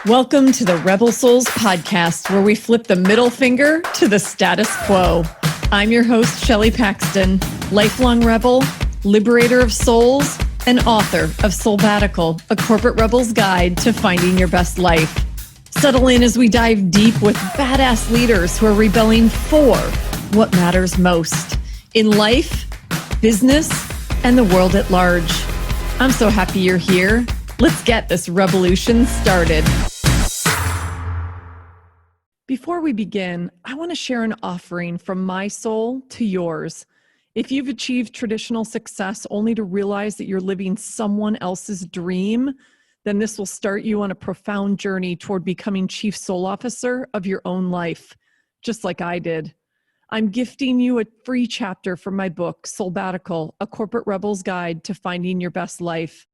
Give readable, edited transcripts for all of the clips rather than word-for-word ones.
Welcome to the Rebel Souls podcast, where we flip the middle finger to the status quo. I'm your host, Shelley Paxton, lifelong rebel, liberator of souls, and author of Soulbatical, a corporate rebel's guide to finding your best life. Settle in as we dive deep with badass leaders who are rebelling for what matters most in life, business, and the world at large. I'm so happy you're here. Let's get this revolution started. Before we begin, I want to share an offering from my soul to yours. If you've achieved traditional success only to realize that you're living someone else's dream, then this will start you on a profound journey toward becoming chief soul officer of your own life, just like I did. I'm gifting you a free chapter from my book, Soulbatical, a corporate rebel's guide to finding your best life.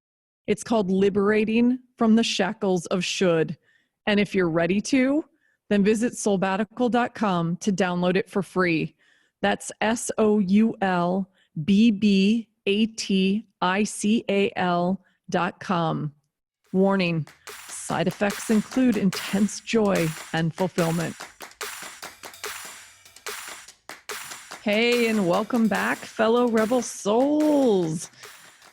It's called Liberating from the Shackles of Should. And if you're ready to, then visit soulbatical.com to download it for free. That's SOULBBATICAL.com. Warning, side effects include intense joy and fulfillment. Hey, and welcome back, fellow Rebel Souls.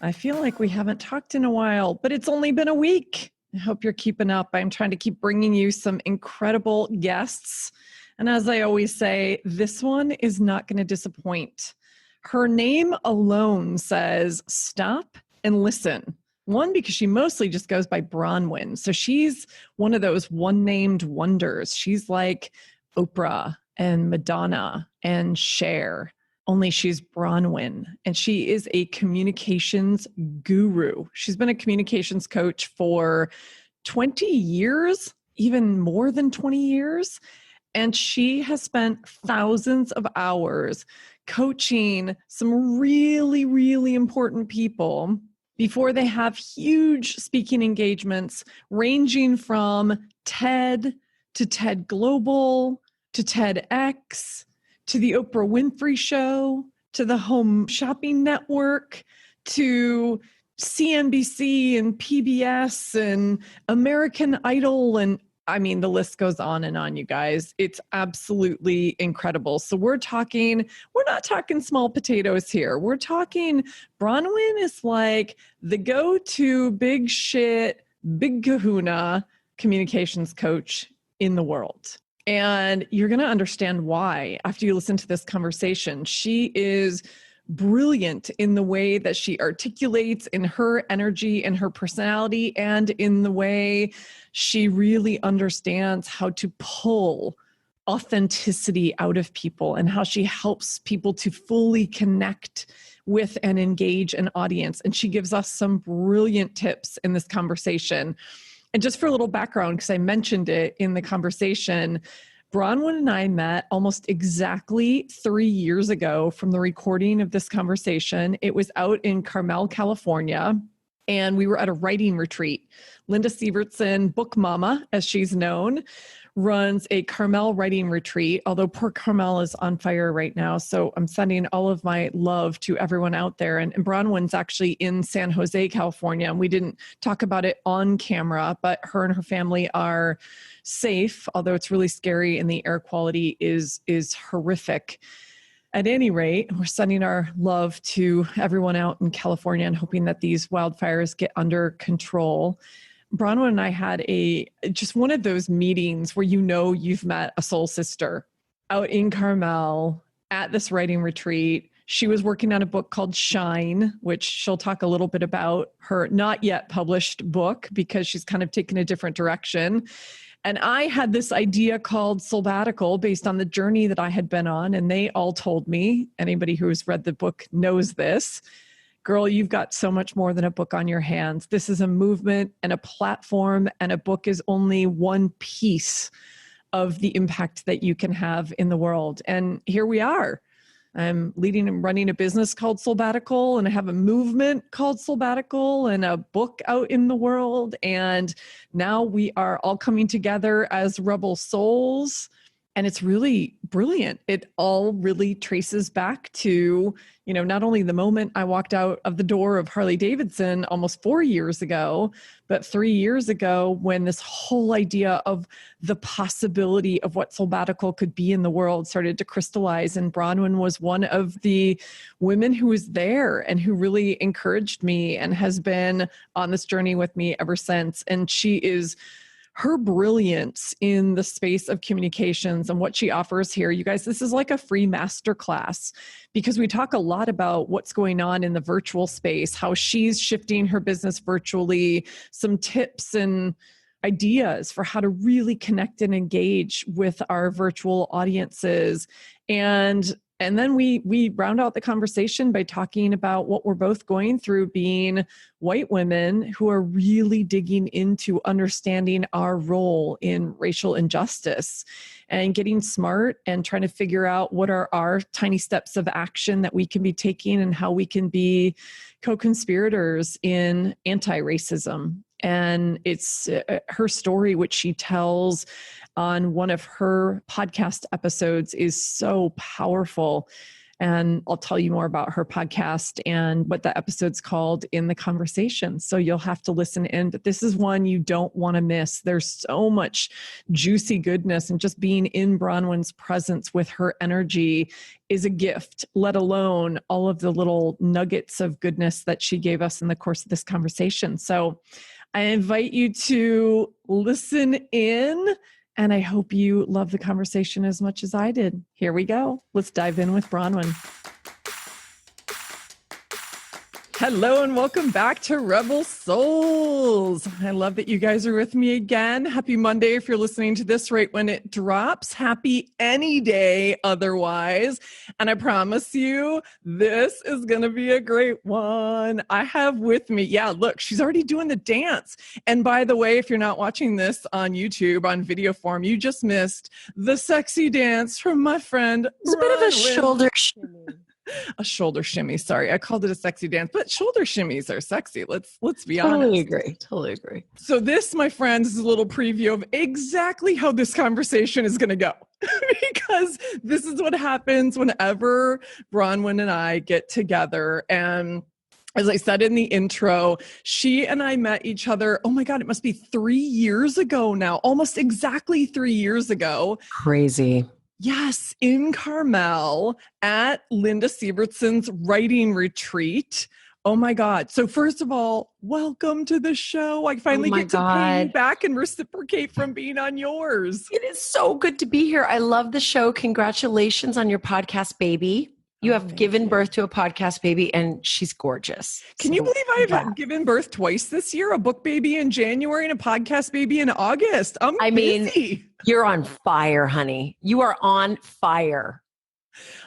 I feel like we haven't talked in a while, but it's only been a week. I hope you're keeping up. I'm trying to keep bringing you some incredible guests. And as I always say, this one is not going to disappoint. Her name alone says, stop and listen. One, because she mostly just goes by Bronwyn. So she's one of those one-named wonders. She's like Oprah and Madonna and Cher. Only she's Bronwyn, and she is a communications guru. She's been a communications coach for 20 years, even more than 20 years. And she has spent thousands of hours coaching some really, really important people before they have huge speaking engagements, ranging from TED to TED Global to TEDx, to the Oprah Winfrey Show, to the Home Shopping Network, to CNBC and PBS and American Idol. And I mean, the list goes on and on, you guys. It's absolutely incredible. So we're not talking small potatoes here. We're talking, Bronwyn is like the go-to big shit, big kahuna communications coach in the world. And you're going to understand why after you listen to this conversation. She is brilliant in the way that she articulates, in her energy and her personality, and in the way she really understands how to pull authenticity out of people and how she helps people to fully connect with and engage an audience. And she gives us some brilliant tips in this conversation. And just for a little background, because I mentioned it in the conversation, Bronwyn and I met almost exactly 3 years ago from the recording of this conversation. It was out in Carmel, California, and we were at a writing retreat. Linda Sievertson, Book Mama, as she's known, runs a Carmel writing retreat, although poor Carmel is on fire right now. So I'm sending all of my love to everyone out there. And Bronwyn's actually in San Jose, California. And we didn't talk about it on camera, but her and her family are safe, although it's really scary and the air quality is horrific. At any rate, we're sending our love to everyone out in California and hoping that these wildfires get under control. Bronwyn and I had just one of those meetings where you've met a soul sister out in Carmel at this writing retreat. She was working on a book called Shine, which she'll talk a little bit about, her not yet published book, because she's kind of taken a different direction. And I had this idea called Soulbatical based on the journey that I had been on. And they all told me, anybody who has read the book knows this, girl, you've got so much more than a book on your hands. This is a movement and a platform, and a book is only one piece of the impact that you can have in the world. And here we are. I'm leading and running a business called Soulbatical, and I have a movement called Soulbatical and a book out in the world. And now we are all coming together as rebel souls And it's really brilliant. It all really traces back to, not only the moment I walked out of the door of Harley Davidson almost 4 years ago, but 3 years ago when this whole idea of the possibility of what Soulbatical could be in the world started to crystallize. And Bronwyn was one of the women who was there and who really encouraged me and has been on this journey with me ever since. And her brilliance in the space of communications and what she offers here. You guys, this is like a free masterclass because we talk a lot about what's going on in the virtual space, how she's shifting her business virtually, some tips and ideas for how to really connect and engage with our virtual audiences. And then we round out the conversation by talking about what we're both going through being white women who are really digging into understanding our role in racial injustice and getting smart and trying to figure out what are our tiny steps of action that we can be taking and how we can be co-conspirators in anti-racism. And it's her story, which she tells on one of her podcast episodes, is so powerful. And I'll tell you more about her podcast and what the episode's called in the conversation. So you'll have to listen in, but this is one you don't want to miss. There's so much juicy goodness, and just being in Bronwyn's presence with her energy is a gift, let alone all of the little nuggets of goodness that she gave us in the course of this conversation. So I invite you to listen in, and I hope you love the conversation as much as I did. Here we go. Let's dive in with Bronwyn. Hello and welcome back to Rebel Souls. I love that you guys are with me again. Happy Monday if you're listening to this right when it drops. Happy any day otherwise. And I promise you, this is going to be a great one. I have with me, look, she's already doing the dance. And by the way, if you're not watching this on YouTube on video form, you just missed the sexy dance from my friend. It's a bit of a shoulder shimmy. A shoulder shimmy. Sorry, I called it a sexy dance, but shoulder shimmies are sexy. Let's be honest. Totally agree. So this, my friends, is a little preview of exactly how this conversation is going to go, because this is what happens whenever Bronwyn and I get together. And as I said in the intro, she and I met each other, oh my God, it must be 3 years ago now, almost exactly 3 years ago. Crazy. Yes, in Carmel at Linda Siebertson's writing retreat. Oh my God. So first of all, welcome to the show. I finally get to pay you back and reciprocate from being on yours. It is so good to be here. I love the show. Congratulations on your podcast, baby. You have given birth to a podcast baby, and she's gorgeous. Can you believe I've given birth twice this year? A book baby in January and a podcast baby in August. I mean, you're on fire, honey. You are on fire.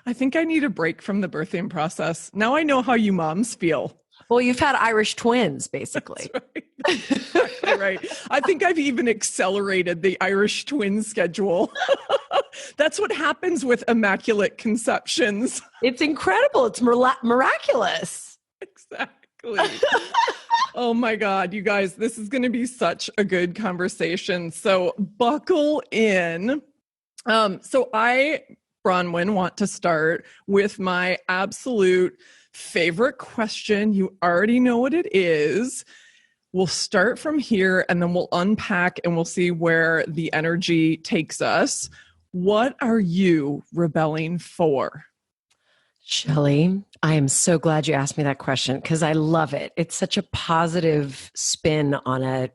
I think I need a break from the birthing process. Now I know how you moms feel. Well, you've had Irish twins, basically. That's exactly right. I think I've even accelerated the Irish twin schedule. That's what happens with immaculate conceptions. It's incredible. It's miraculous. Exactly. Oh my God, you guys, this is going to be such a good conversation. So buckle in. So I, Bronwyn, want to start with my absolute favorite question. You already know what it is. We'll start from here and then we'll unpack and we'll see where the energy takes us. What are you rebelling for? Shelley, I am so glad you asked me that question because I love it. It's such a positive spin on a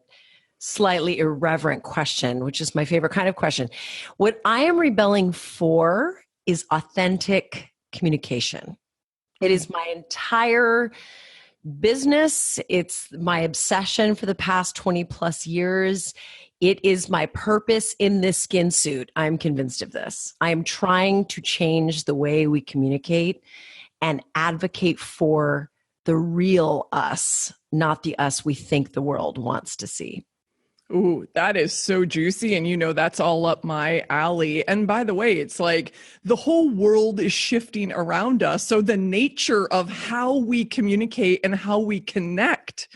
slightly irreverent question, which is my favorite kind of question. What I am rebelling for is authentic communication. It is my entire business. It's my obsession for the past 20 plus years. It is my purpose in this skin suit. I'm convinced of this. I am trying to change the way we communicate and advocate for the real us, not the us we think the world wants to see. Ooh, that is so juicy. And that's all up my alley. And by the way, it's like the whole world is shifting around us. So the nature of how we communicate and how we connect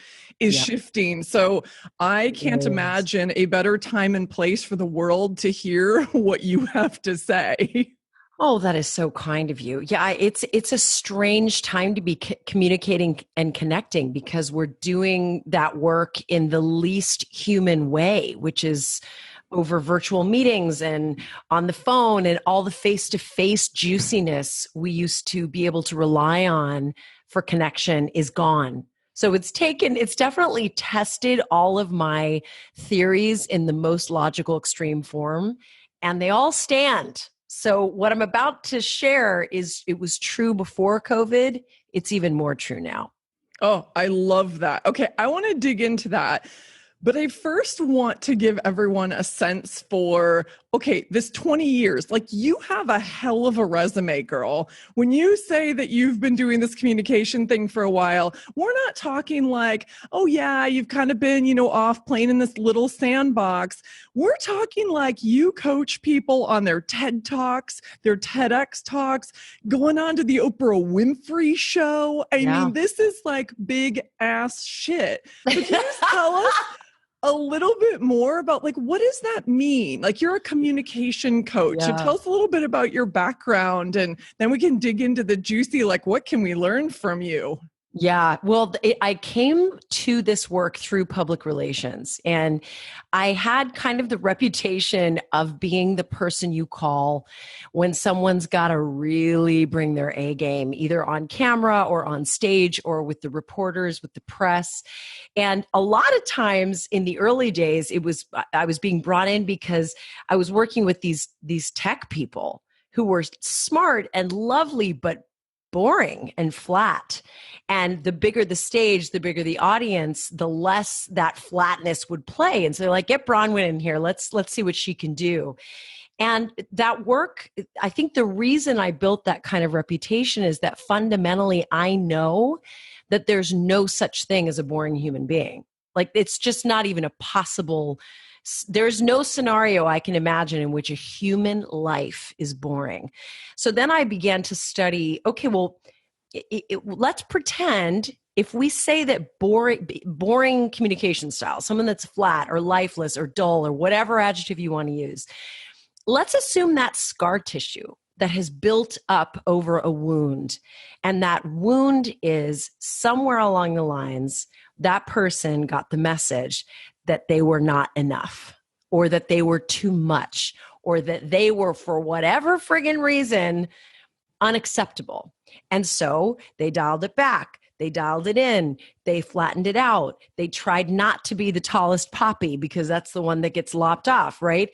is Yep. shifting. So I can't Yes. imagine a better time and place for the world to hear what you have to say. Oh, that is so kind of you. Yeah, it's a strange time to be communicating and connecting because we're doing that work in the least human way, which is over virtual meetings and on the phone, and all the face-to-face juiciness we used to be able to rely on for connection is gone. So it's definitely tested all of my theories in the most logical extreme form, and they all stand. So what I'm about to share is it was true before COVID. It's even more true now. Oh, I love that. Okay, I want to dig into that. But I first want to give everyone a sense for, okay, this 20 years, like you have a hell of a resume, girl. When you say that you've been doing this communication thing for a while, we're not talking like, oh yeah, you've kind of been, off playing in this little sandbox. We're talking like you coach people on their TED Talks, their TEDx Talks, going on to the Oprah Winfrey Show. I Yeah. mean, this is like big ass shit. So can you just tell us a little bit more about like, what does that mean? Like you're a communication coach. So Yeah. tell us a little bit about your background and then we can dig into the juicy, like what can we learn from you? Yeah. Well, I came to this work through public relations, and I had kind of the reputation of being the person you call when someone's got to really bring their A game, either on camera or on stage or with the reporters, with the press. And a lot of times in the early days, I was being brought in because I was working with these tech people who were smart and lovely, but boring and flat. And the bigger the stage, the bigger the audience, the less that flatness would play. And so they're like, get Bronwyn in here. Let's see what she can do. And that work, I think the reason I built that kind of reputation is that fundamentally I know that there's no such thing as a boring human being. Like it's just not even a possible, there's no scenario I can imagine in which a human life is boring. So then I began to study, okay, well, let's pretend if we say that boring communication style, someone that's flat or lifeless or dull or whatever adjective you want to use, let's assume that scar tissue that has built up over a wound. And that wound is somewhere along the lines, that person got the message that they were not enough, or that they were too much, or that they were, for whatever friggin' reason, unacceptable. And so they dialed it back. They dialed it in. They flattened it out. They tried not to be the tallest poppy because that's the one that gets lopped off, right?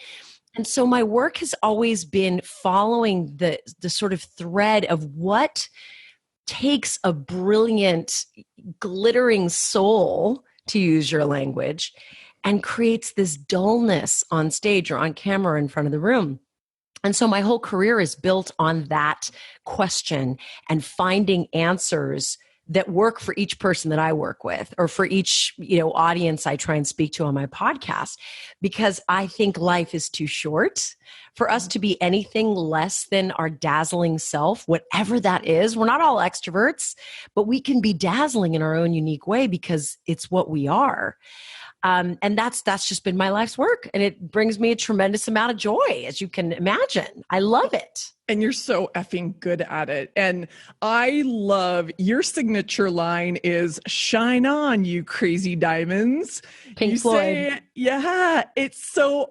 And so my work has always been following the sort of thread of what takes a brilliant, glittering soul, to use your language, and creates this dullness on stage or on camera in front of the room. And so my whole career is built on that question and finding answers that work for each person that I work with, or for each, audience I try and speak to on my podcast, because I think life is too short for us to be anything less than our dazzling self, whatever that is. We're not all extroverts, but we can be dazzling in our own unique way because it's what we are. And that's just been my life's work. And it brings me a tremendous amount of joy, as you can imagine. I love it. And you're so effing good at it. And I love your signature line is shine on, you crazy diamonds. Pink You Floyd. say, yeah,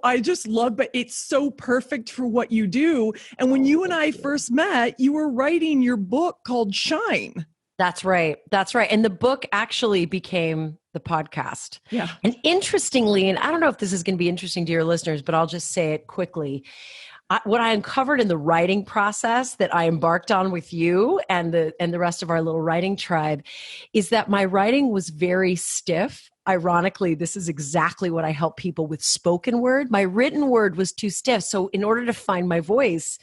I just love, but it's so perfect for what you do. And when you and I first met, you were writing your book called Shine. That's right. That's right. And the book actually became the podcast. Yeah. And interestingly, and I don't know if this is going to be interesting to your listeners, but I'll just say it quickly. What I uncovered in the writing process that I embarked on with you and the rest of our little writing tribe is that my writing was very stiff. Ironically, this is exactly what I help people with spoken word. My written word was too stiff. So in order to find my voice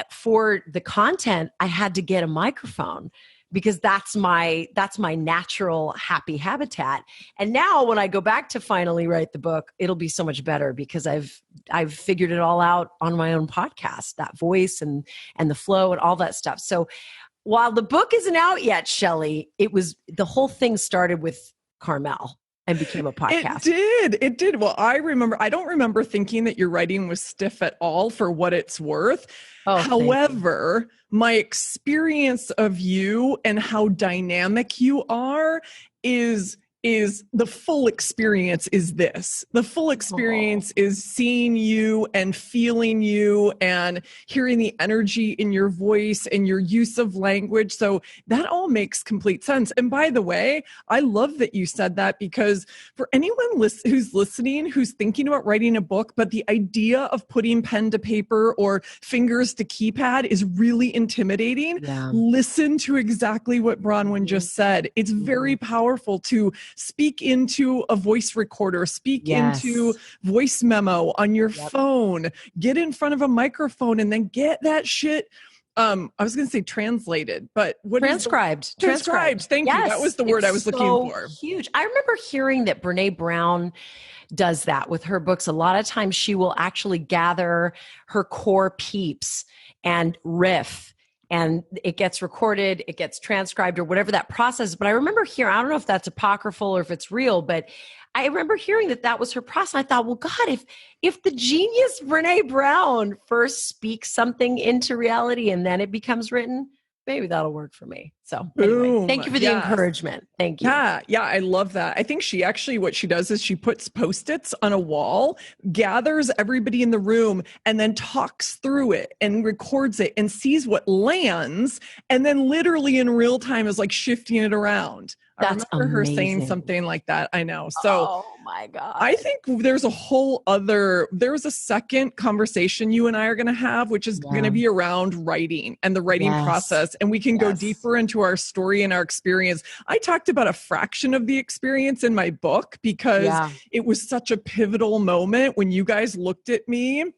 for the content, I had to get a microphone, because that's my natural happy habitat. And now when I go back to finally write the book, it'll be so much better because I've figured it all out on my own podcast, that voice and the flow and all that stuff. So while the book isn't out yet, Shelley, the whole thing started with Carmel and became a It podcast. did. It did. Well, I don't remember thinking that your writing was stiff at all for what it's worth. Oh, However, my experience of you and how dynamic you are is the full experience is this. The full experience is seeing you and feeling you and hearing the energy in your voice and your use of language. So that all makes complete sense. And by the way, I love that you said that, because for anyone who's listening, who's thinking about writing a book, but the idea of putting pen to paper or fingers to keypad is really intimidating. Yeah. Listen to exactly what Bronwyn just said. It's very powerful to speak into a voice recorder, speak into voice memo on your phone, get in front of a microphone, and then get that shit. I was going to say translated, but what transcribed. Transcribed. Thank you. That was the word I was looking for. Huge. I remember hearing that Brene Brown does that with her books. A lot of times she will actually gather her core peeps and riff, and it gets recorded, it gets transcribed, or whatever that process is. But I remember hearing, I don't know if that's apocryphal or if it's real, but I remember hearing that was her process. I thought, well, God, if the genius Brene Brown first speaks something into reality and then it becomes written, maybe that'll work for me. So anyway, thank you for the encouragement. Thank you. Yeah, I love that. I think what she does is she puts Post-its on a wall, gathers everybody in the room, and then talks through it and records it and sees what lands, and then literally in real time is like shifting it around. That's I remember amazing. her saying something like that. I know. So, oh my God. I think there's a second conversation you and I are going to have, which is going to be around writing and the writing process. And we can go deeper into our story and our experience. I talked about a fraction of the experience in my book because it was such a pivotal moment when you guys looked at me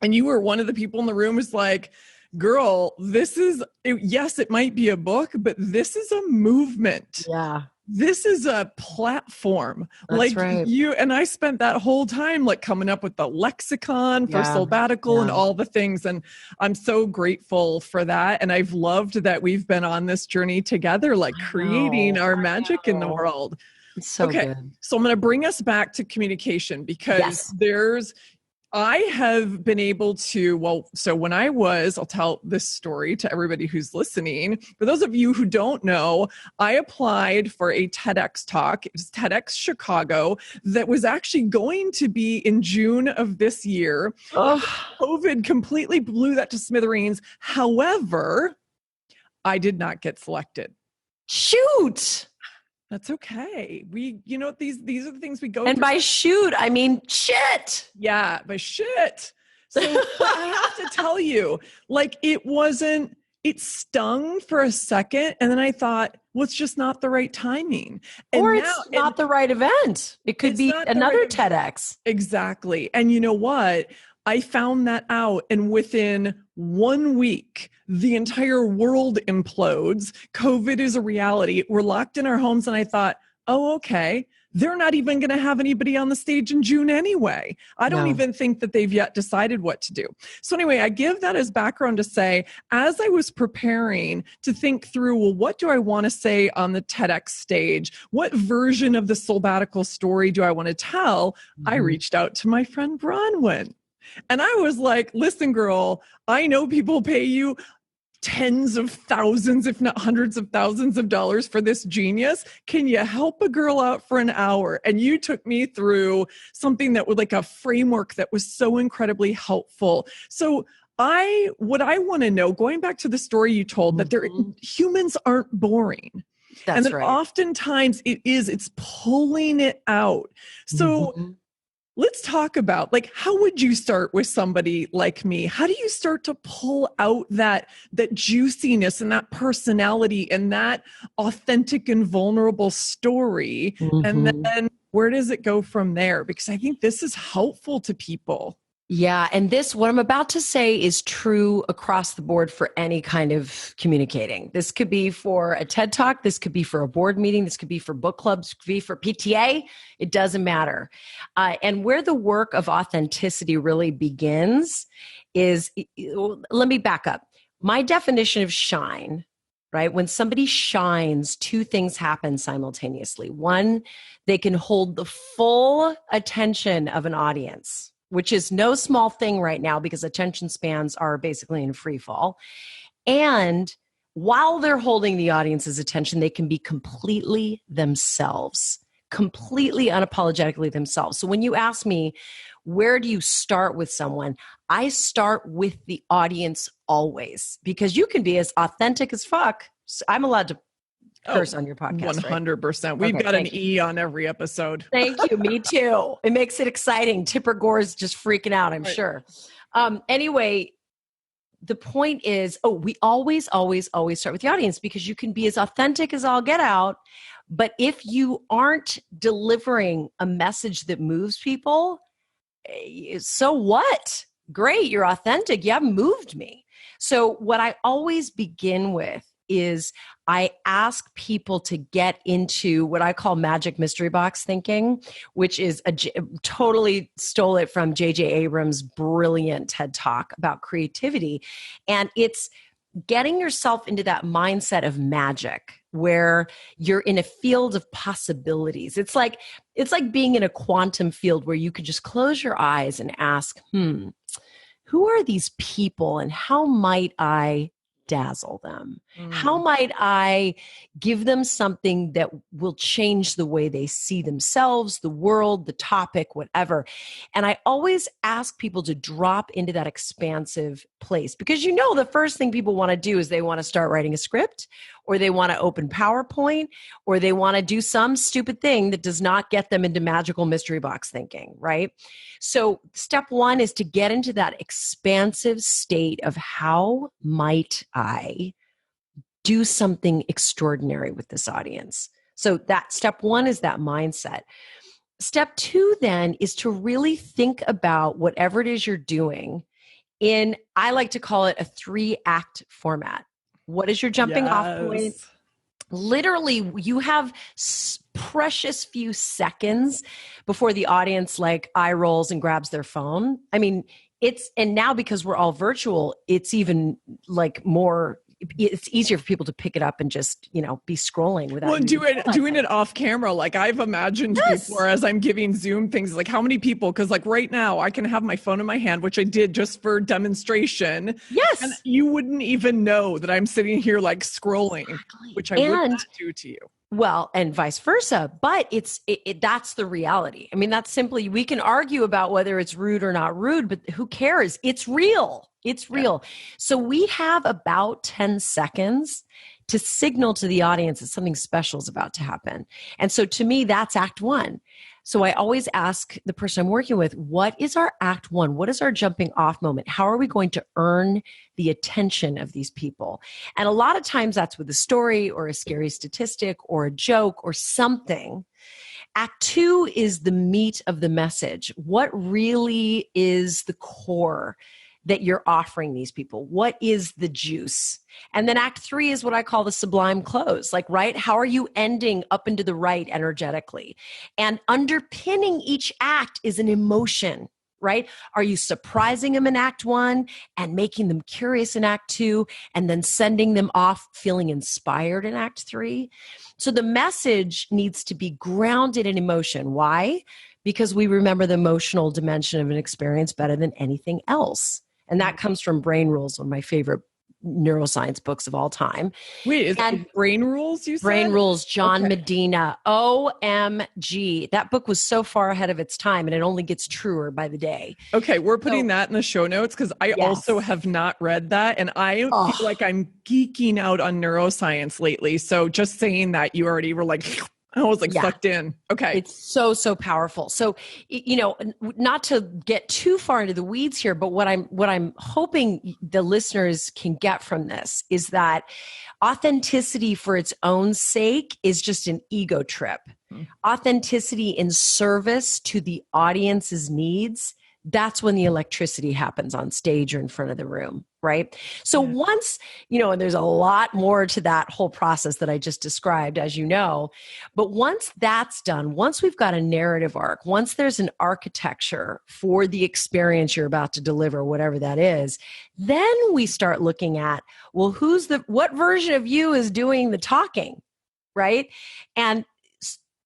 and you were one of the people in the room who's like, girl, it might be a book, but this is a movement. Yeah. This is a platform. That's right. You and I spent that whole time like coming up with the lexicon for sabbatical and all the things. And I'm so grateful for that. And I've loved that we've been on this journey together, like creating our magic in the world. It's so good. So I'm going to bring us back to communication because I have been able to, so when I'll tell this story to everybody who's listening. For those of you who don't know, I applied for a TEDx talk. It was TEDx Chicago that was actually going to be in June of this year. COVID completely blew that to smithereens. However, I did not get selected. Shoot. That's okay. These are the things we go and through. By shoot, I mean shit. Yeah, by shit. So I have to tell you, like it stung for a second. And then I thought, well, it's just not the right timing. Or it's not the right event. It could be another TEDx. Exactly. And you know what? I found that out, and within 1 week, the entire world implodes. COVID is a reality. We're locked in our homes, and I thought, oh, okay, they're not even going to have anybody on the stage in June anyway. I don't even think that they've yet decided what to do. So anyway, I give that as background to say, as I was preparing to think through, well, what do I want to say on the TEDx stage? What version of the sabbatical story do I want to tell? I reached out to my friend Bronwyn. And I was like, listen, girl, I know people pay you tens of thousands, if not hundreds of thousands of dollars for this genius. Can you help a girl out for an hour? And you took me through something that was like a framework that was so incredibly helpful. So what I want to know, going back to the story you told, that humans aren't boring. That's and that oftentimes it's pulling it out. So let's talk about, like, how would you start with somebody like me? How do you start to pull out that juiciness and that personality and that authentic and vulnerable story? And then where does it go from there? Because I think this is helpful to people. Yeah. And what I'm about to say is true across the board for any kind of communicating. This could be for a TED Talk. This could be for a board meeting. This could be for book clubs, could be for PTA. It doesn't matter. And where the work of authenticity really begins is, let me back up. My definition of shine right? When somebody shines, two things happen simultaneously. One, they can hold the full attention of an audience, which is no small thing right now because attention spans are basically in free fall. And while they're holding the audience's attention, they can be completely themselves, completely unapologetically themselves. So when you ask me, where do you start with someone? I start with the audience always, because you can be as authentic as fuck. I'm allowed to curse on your podcast, 100%. Right? We've Okay, got an E on every episode. Thank you. Me too. It makes it exciting. Tipper Gore's just freaking out, I'm sure. Anyway, the point is, we always start with the audience, because you can be as authentic as all get out. But if you aren't delivering a message that moves people, so what? Great, you're authentic. You haven't moved me. So what I always begin with is I ask people to get into what I call magic mystery box thinking, which is totally stole it from J.J. Abrams' brilliant TED Talk about creativity. And it's getting yourself into that mindset of magic where you're in a field of possibilities. It's like being in a quantum field where you could just close your eyes and ask, who are these people and how might I dazzle them? How might I give them something that will change the way they see themselves, the world, the topic, whatever? And I always ask people to drop into that expansive place, because the first thing people want to do is they want to start writing a script, or they want to open PowerPoint, or they want to do some stupid thing that does not get them into magical mystery box thinking, right? So step one is to get into that expansive state of how might I do something extraordinary with this audience. So that step one is that mindset. Step two then is to really think about whatever it is you're doing in, I like to call it a 3-act format. What is your jumping off point? Literally, you have precious few seconds before the audience eye rolls and grabs their phone. I mean, and now because we're all virtual, it's even more, it's easier for people to pick it up and just, be scrolling without. Well, doing it off camera. I've imagined before as I'm giving Zoom things, how many people, because right now I can have my phone in my hand, which I did just for demonstration. Yes. And you wouldn't even know that I'm sitting here scrolling, which I would not do to you. Well, and vice versa, but that's the reality. I mean, that's simply, we can argue about whether it's rude or not rude, but who cares? It's real. It's real. Yeah. So we have about 10 seconds to signal to the audience that something special is about to happen. And so to me, that's act one. So I always ask the person I'm working with, what is our act one? What is our jumping off moment? How are we going to earn the attention of these people? And a lot of times that's with a story or a scary statistic or a joke or something. Act two is the meat of the message. What really is the core that you're offering these people? What is the juice? And then act three is what I call the sublime close. Right? How are you ending up into the right energetically? And underpinning each act is an emotion, right? Are you surprising them in act one and making them curious in act two and then sending them off feeling inspired in act three? So the message needs to be grounded in emotion. Why? Because we remember the emotional dimension of an experience better than anything else. And that comes from Brain Rules, one of my favorite neuroscience books of all time. Wait, is it Brain Rules you said? Brain Rules, John Medina. OMG. That book was so far ahead of its time, and it only gets truer by the day. Okay, we're putting that in the show notes because I also have not read that, and I feel like I'm geeking out on neuroscience lately. So just saying that, you already were I was sucked in. Okay. It's so powerful. So, not to get too far into the weeds here, but what I'm hoping the listeners can get from this is that authenticity for its own sake is just an ego trip. Authenticity in service to the audience's needs, that's when the electricity happens on stage or in front of the room, right? So once, and there's a lot more to that whole process that I just described, as you know, but once that's done, once we've got a narrative arc, once there's an architecture for the experience you're about to deliver, whatever that is, then we start looking at, well, what version of you is doing the talking, right? And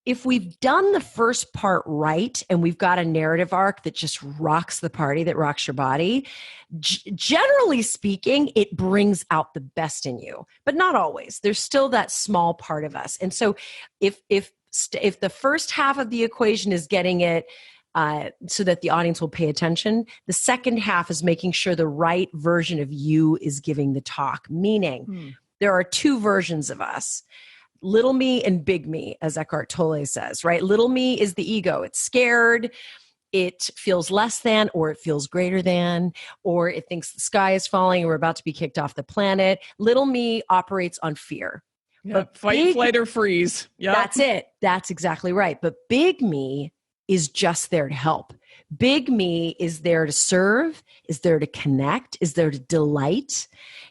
if we've done the first part right and we've got a narrative arc that just rocks the party, that rocks your body, generally speaking, it brings out the best in you, but not always. There's still that small part of us. And so if the first half of the equation is getting it so that the audience will pay attention, the second half is making sure the right version of you is giving the talk, meaning there are two versions of us. Little me and big me, as Eckhart Tolle says, right? Little me is the ego. It's scared. It feels less than, or it feels greater than, or it thinks the sky is falling and we're about to be kicked off the planet. Little me operates on fear. Yeah, but fight, flight, or freeze. Yep. That's it. That's exactly right. But big me is just there to help. Big me is there to serve, is there to connect, is there to delight,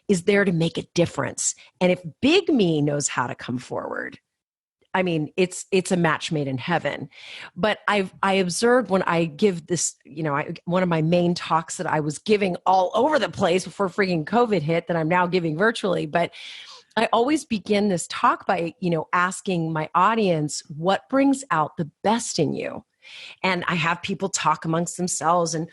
is there to make a difference. And if big me knows how to come forward, I mean, it's a match made in heaven. But I observed when I give this, one of my main talks that I was giving all over the place before freaking COVID hit that I'm now giving virtually. But I always begin this talk by, asking my audience, what brings out the best in you? And I have people talk amongst themselves and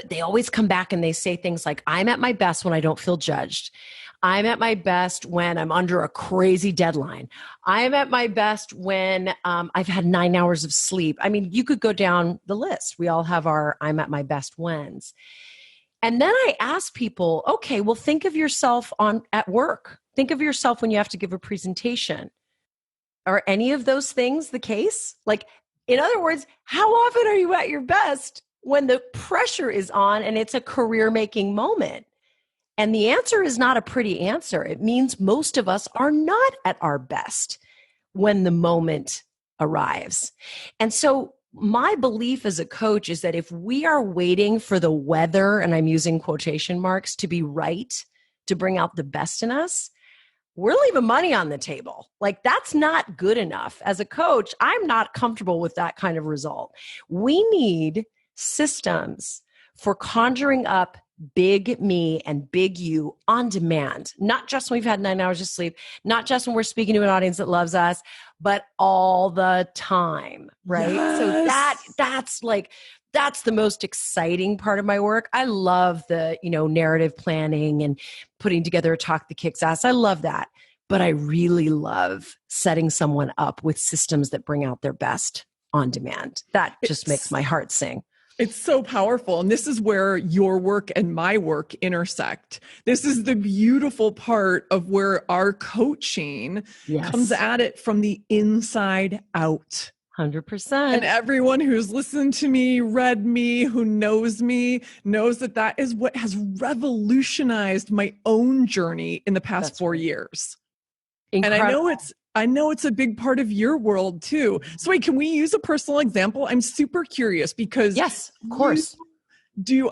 they always come back and they say things like, I'm at my best when I don't feel judged. I'm at my best when I'm under a crazy deadline. I'm at my best when I've had 9 hours of sleep. I mean, you could go down the list. We all have our I'm at my best whens. And then I ask people, okay, well, think of yourself at work. Think of yourself when you have to give a presentation. Are any of those things the case? Like, in other words, how often are you at your best when the pressure is on and it's a career-making moment? And the answer is not a pretty answer. It means most of us are not at our best when the moment arrives. And so my belief as a coach is that if we are waiting for the weather, and I'm using quotation marks, to be right, to bring out the best in us, we're leaving money on the table. Like, that's not good enough. As a coach, I'm not comfortable with that kind of result. We need systems for conjuring up big me and big you on demand, not just when we've had 9 hours of sleep, not just when we're speaking to an audience that loves us, but all the time, right? Yes. So that's the most exciting part of my work. I love the, narrative planning and putting together a talk that kicks ass. I love that. But I really love setting someone up with systems that bring out their best on demand. That just makes my heart sing. It's so powerful. And this is where your work and my work intersect. This is the beautiful part of where our coaching comes at it from the inside out. 100%. And everyone who's listened to me, read me, who knows me, knows that is what has revolutionized my own journey in the past 4 years. Incredible. And I know it's a big part of your world too. So wait, can we use a personal example? I'm super curious because yes, of course.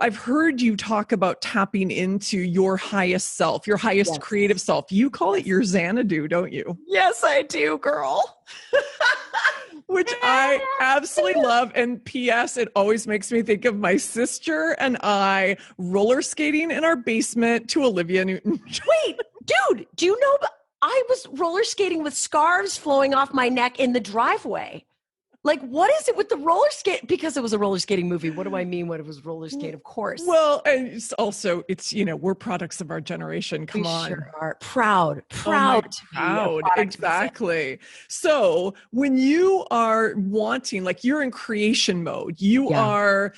I've heard you talk about tapping into your highest self, your highest creative self. You call it your Xanadu, don't you? Yes, I do, girl. Which I absolutely love. And P.S., it always makes me think of my sister and I roller skating in our basement to Olivia Newton. Wait, dude, do you know I was roller skating with scarves flowing off my neck in the driveway? Like, what is it with the roller skate? Because it was a roller skating movie. What do I mean when it was roller skate? Of course. Well, and it's also, we're products of our generation. Come on. We sure are. Proud. Exactly. So when you are wanting, like you're in creation mode, you are,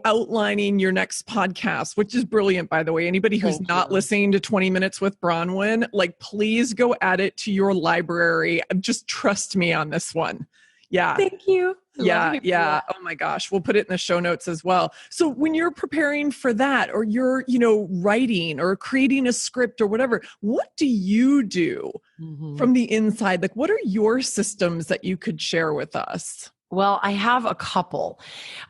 outlining your next podcast, which is brilliant, by the way. Anybody who's not listening to 20 Minutes with Bronwyn, please go add it to your library. Just trust me on this one. Yeah. Thank you. Yeah. Oh my gosh. We'll put it in the show notes as well. So when you're preparing for that or you're, writing or creating a script or whatever, what do you do from the inside? Like, what are your systems that you could share with us? Well, I have a couple.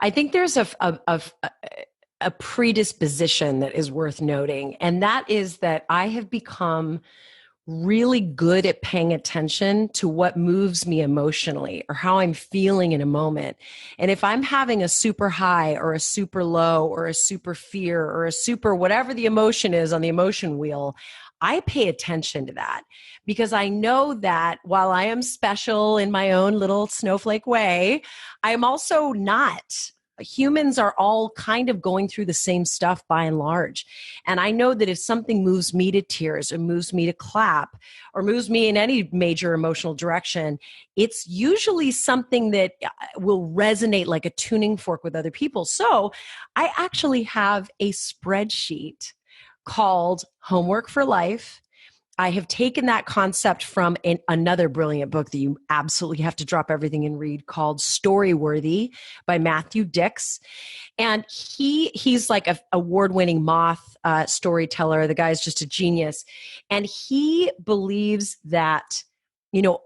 I think there's a predisposition that is worth noting, and that is that I have become really good at paying attention to what moves me emotionally or how I'm feeling in a moment. And if I'm having a super high or a super low or a super fear or a super whatever the emotion is on the emotion wheel, I pay attention to that because I know that while I am special in my own little snowflake way, I'm also not. Humans are all kind of going through the same stuff by and large. And I know that if something moves me to tears or moves me to clap or moves me in any major emotional direction, it's usually something that will resonate like a tuning fork with other people. So I actually have a spreadsheet called Homework for Life. I have taken that concept from another brilliant book that you absolutely have to drop everything and read called Storyworthy by Matthew Dix. And he's like an award-winning Moth storyteller. The guy's just a genius. And he believes that,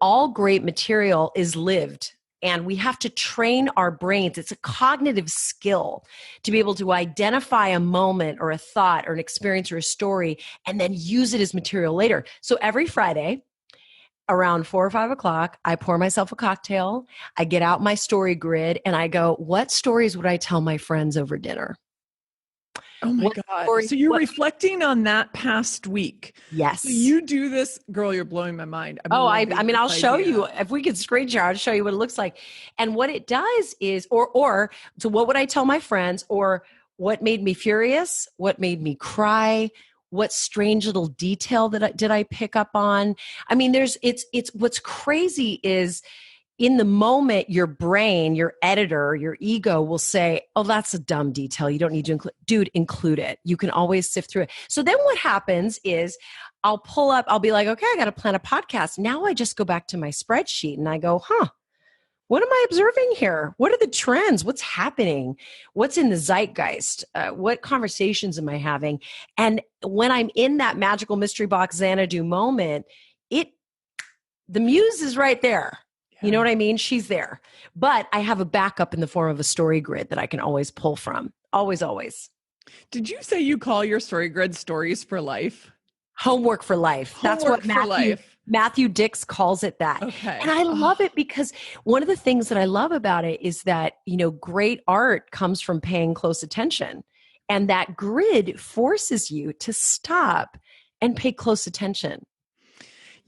all great material is lived. And we have to train our brains. It's a cognitive skill to be able to identify a moment or a thought or an experience or a story and then use it as material later. So every Friday around 4 or 5 o'clock, I pour myself a cocktail, I get out my story grid, and I go, what stories would I tell my friends over dinner? Oh my God. So you're reflecting on that past week. Yes. So you do this, girl, you're blowing my mind. I mean, I'll show you, if we could screen share, I'll show you what it looks like. And what it does is, so what would I tell my friends, or what made me furious? What made me cry? What strange little detail did I pick up on? I mean, it's what's crazy is, in the moment, your brain, your editor, your ego will say, oh, that's a dumb detail. You don't need to include. Dude, include it. You can always sift through it. So then what happens is I'll be like, okay, I got to plan a podcast. Now I just go back to my spreadsheet and I go, what am I observing here? What are the trends? What's happening? What's in the zeitgeist? What conversations am I having? And when I'm in that magical mystery box Xanadu moment, the muse is right there. You know what I mean? She's there. But I have a backup in the form of a story grid that I can always pull from. Always, always. Did you say you call your story grid Stories for Life? Homework for Life. That's what Matthew Dix calls it that. Okay. And I love it because one of the things that I love about it is that, great art comes from paying close attention. And that grid forces you to stop and pay close attention.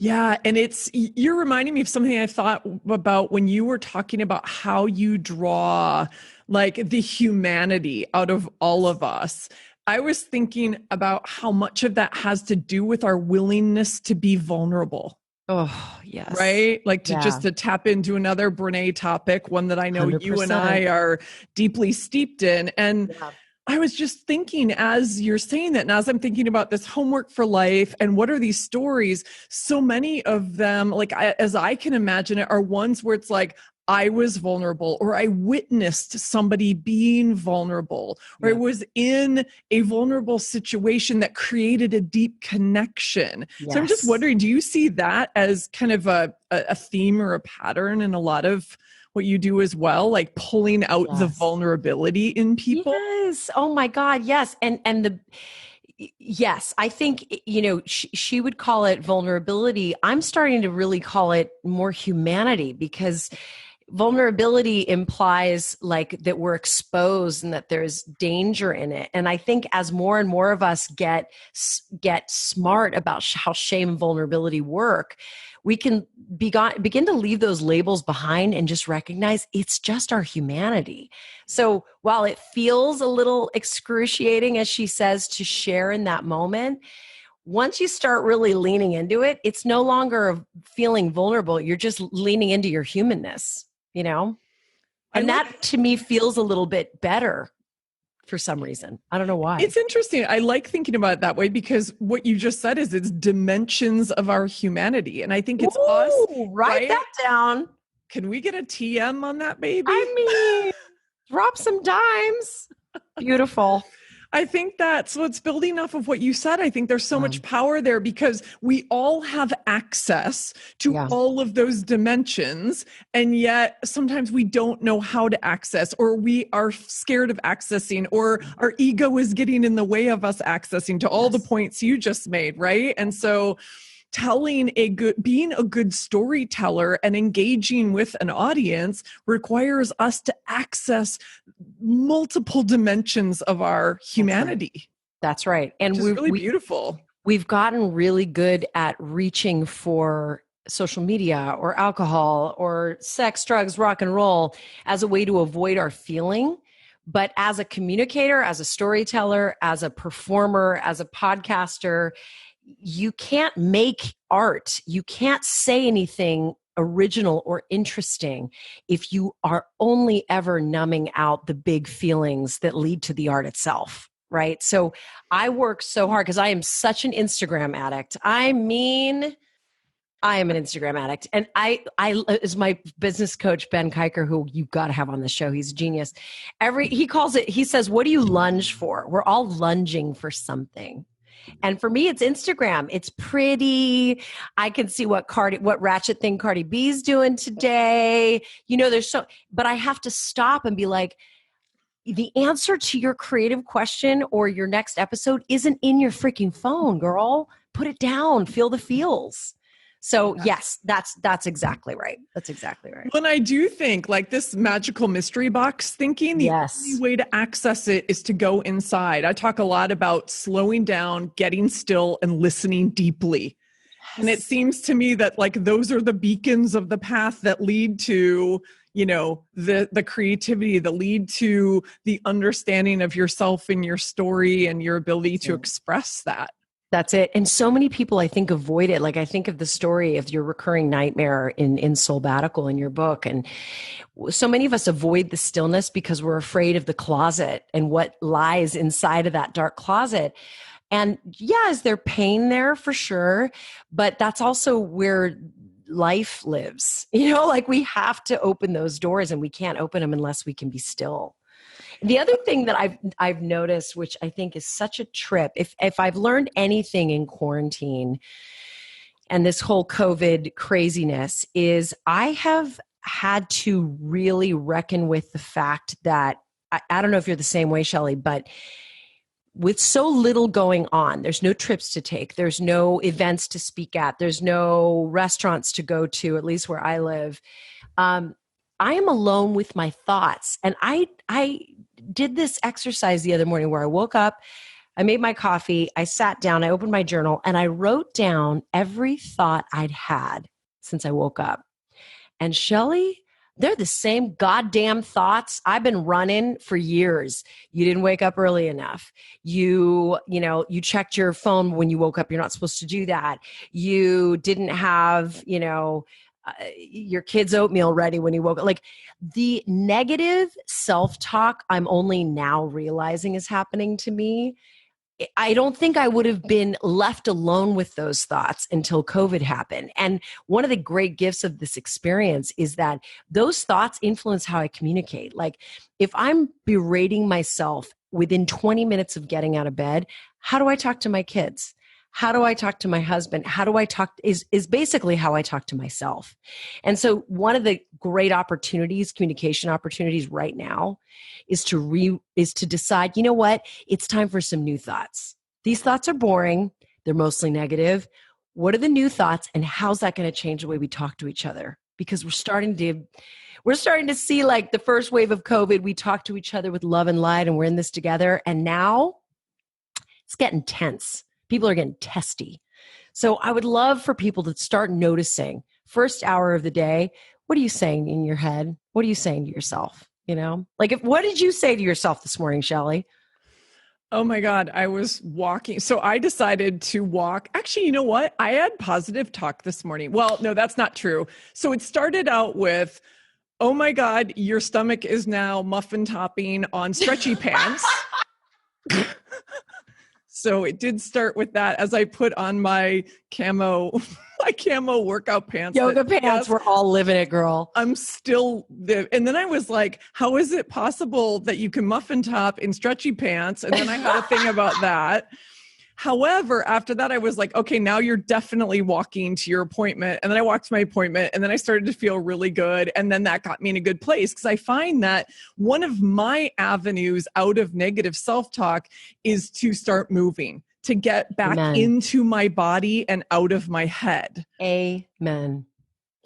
Yeah. And you're reminding me of something I thought about when you were talking about how you draw like the humanity out of all of us. I was thinking about how much of that has to do with our willingness to be vulnerable. Oh, yes. Right? Like just to tap into another Brene topic, one that I know 100%. You and I are deeply steeped in. And I was just thinking as you're saying that, and as I'm thinking about this homework for life and what are these stories, so many of them, like as I can imagine it, are ones where it's like, I was vulnerable, or I witnessed somebody being vulnerable, or I was in a vulnerable situation that created a deep connection. Yes. So I'm just wondering, do you see that as kind of a theme or a pattern in a lot of what you do as well, like pulling out the vulnerability in people? Yes. Oh my God. Yes. Yes, I think, she would call it vulnerability. I'm starting to really call it more humanity, because vulnerability implies like that we're exposed and that there's danger in it. And I think as more and more of us get smart about how shame and vulnerability work, we can begin to leave those labels behind and just recognize it's just our humanity. So while it feels a little excruciating, as she says, to share in that moment, once you start really leaning into it, it's no longer feeling vulnerable. You're just leaning into your humanness, and that to me feels a little bit better for some reason. I don't know why. It's interesting. I like thinking about it that way, because what you just said is it's dimensions of our humanity. And I think it's us. Write that down. Can we get a TM on that, baby? I mean, drop some dimes. Beautiful. I think that's what's building off of what you said. I think there's so much power there because we all have access to all of those dimensions. And yet sometimes we don't know how to access, or we are scared of accessing, or our ego is getting in the way of us accessing, to all the points you just made. Right. And so being a good storyteller and engaging with an audience requires us to access multiple dimensions of our humanity. That's right. And it's really beautiful. We've gotten really good at reaching for social media or alcohol or sex, drugs, rock and roll as a way to avoid our feeling. But as a communicator, as a storyteller, as a performer, as a podcaster, you can't make art. You can't say anything original or interesting if you are only ever numbing out the big feelings that lead to the art itself, right? So I work so hard because I am such an Instagram addict. I mean, I am an Instagram addict. And I is my business coach, Ben Kiker, who you've got to have on the show. He's a genius. He says, what do you lunge for? We're all lunging for something. And for me, it's Instagram. It's pretty. I can see what ratchet thing Cardi B's doing today. You know, but I have to stop and be like, the answer to your creative question or your next episode isn't in your freaking phone, girl. Put it down. Feel the feels. So yes, that's exactly right. That's exactly right. Well, and I do think like this magical mystery box thinking, the only way to access it is to go inside. I talk a lot about slowing down, getting still, and listening deeply. Yes. And it seems to me that like those are the beacons of the path that lead to, you know, the creativity, that lead to the understanding of yourself and your story and your ability to express that. That's it. And so many people, I think, avoid it. Like I think of the story of your recurring nightmare in Soulbatical in your book. And so many of us avoid the stillness because we're afraid of the closet and what lies inside of that dark closet. And yeah, is there pain there? For sure. But that's also where life lives. You know, like we have to open those doors, and we can't open them unless we can be still. The other thing that I've noticed, which I think is such a trip, if I've learned anything in quarantine and this whole COVID craziness, is I have had to really reckon with the fact that, I don't know if you're the same way, Shelley, but with so little going on, there's no trips to take, there's no events to speak at, there's no restaurants to go to, at least where I live. I am alone with my thoughts. And I did this exercise the other morning where I woke up, I made my coffee, I sat down, I opened my journal, and I wrote down every thought I'd had since I woke up. And Shelley, they're the same goddamn thoughts I've been running for years. You didn't wake up early enough. You checked your phone when you woke up. You're not supposed to do that. You didn't have, your kid's oatmeal ready when you woke up. Like the negative self-talk I'm only now realizing is happening to me. I don't think I would have been left alone with those thoughts until COVID happened. And one of the great gifts of this experience is that those thoughts influence how I communicate. Like if I'm berating myself within 20 minutes of getting out of bed, how do I talk to my kids? How do I talk to my husband? How do I talk is basically how I talk to myself. And so one of the great opportunities, communication opportunities right now is to decide, you know what? It's time for some new thoughts. These thoughts are boring. They're mostly negative. What are the new thoughts, and how's that going to change the way we talk to each other? Because we're starting to see like the first wave of COVID, we talk to each other with love and light, and we're in this together. And now it's getting tense. People are getting testy. So I would love for people to start noticing first hour of the day. What are you saying in your head? What are you saying to yourself? You know, like what did you say to yourself this morning, Shelley? Oh my God, I was walking. So I decided to walk. Actually, you know what? I had positive talk this morning. Well, no, that's not true. So it started out with, oh my God, your stomach is now muffin topping on stretchy pants. So it did start with that as I put on my camo my camo workout pants. Yoga pants. Yes, We're all living it, girl. I'm still there. And then I was like, how is it possible that you can muffin top in stretchy pants? And then I had a thing about that. However, after that, I was like, okay, now you're definitely walking to your appointment. And then I walked to my appointment and then I started to feel really good. And then that got me in a good place because I find that one of my avenues out of negative self-talk is to start moving, to get back into my body and out of my head. Amen.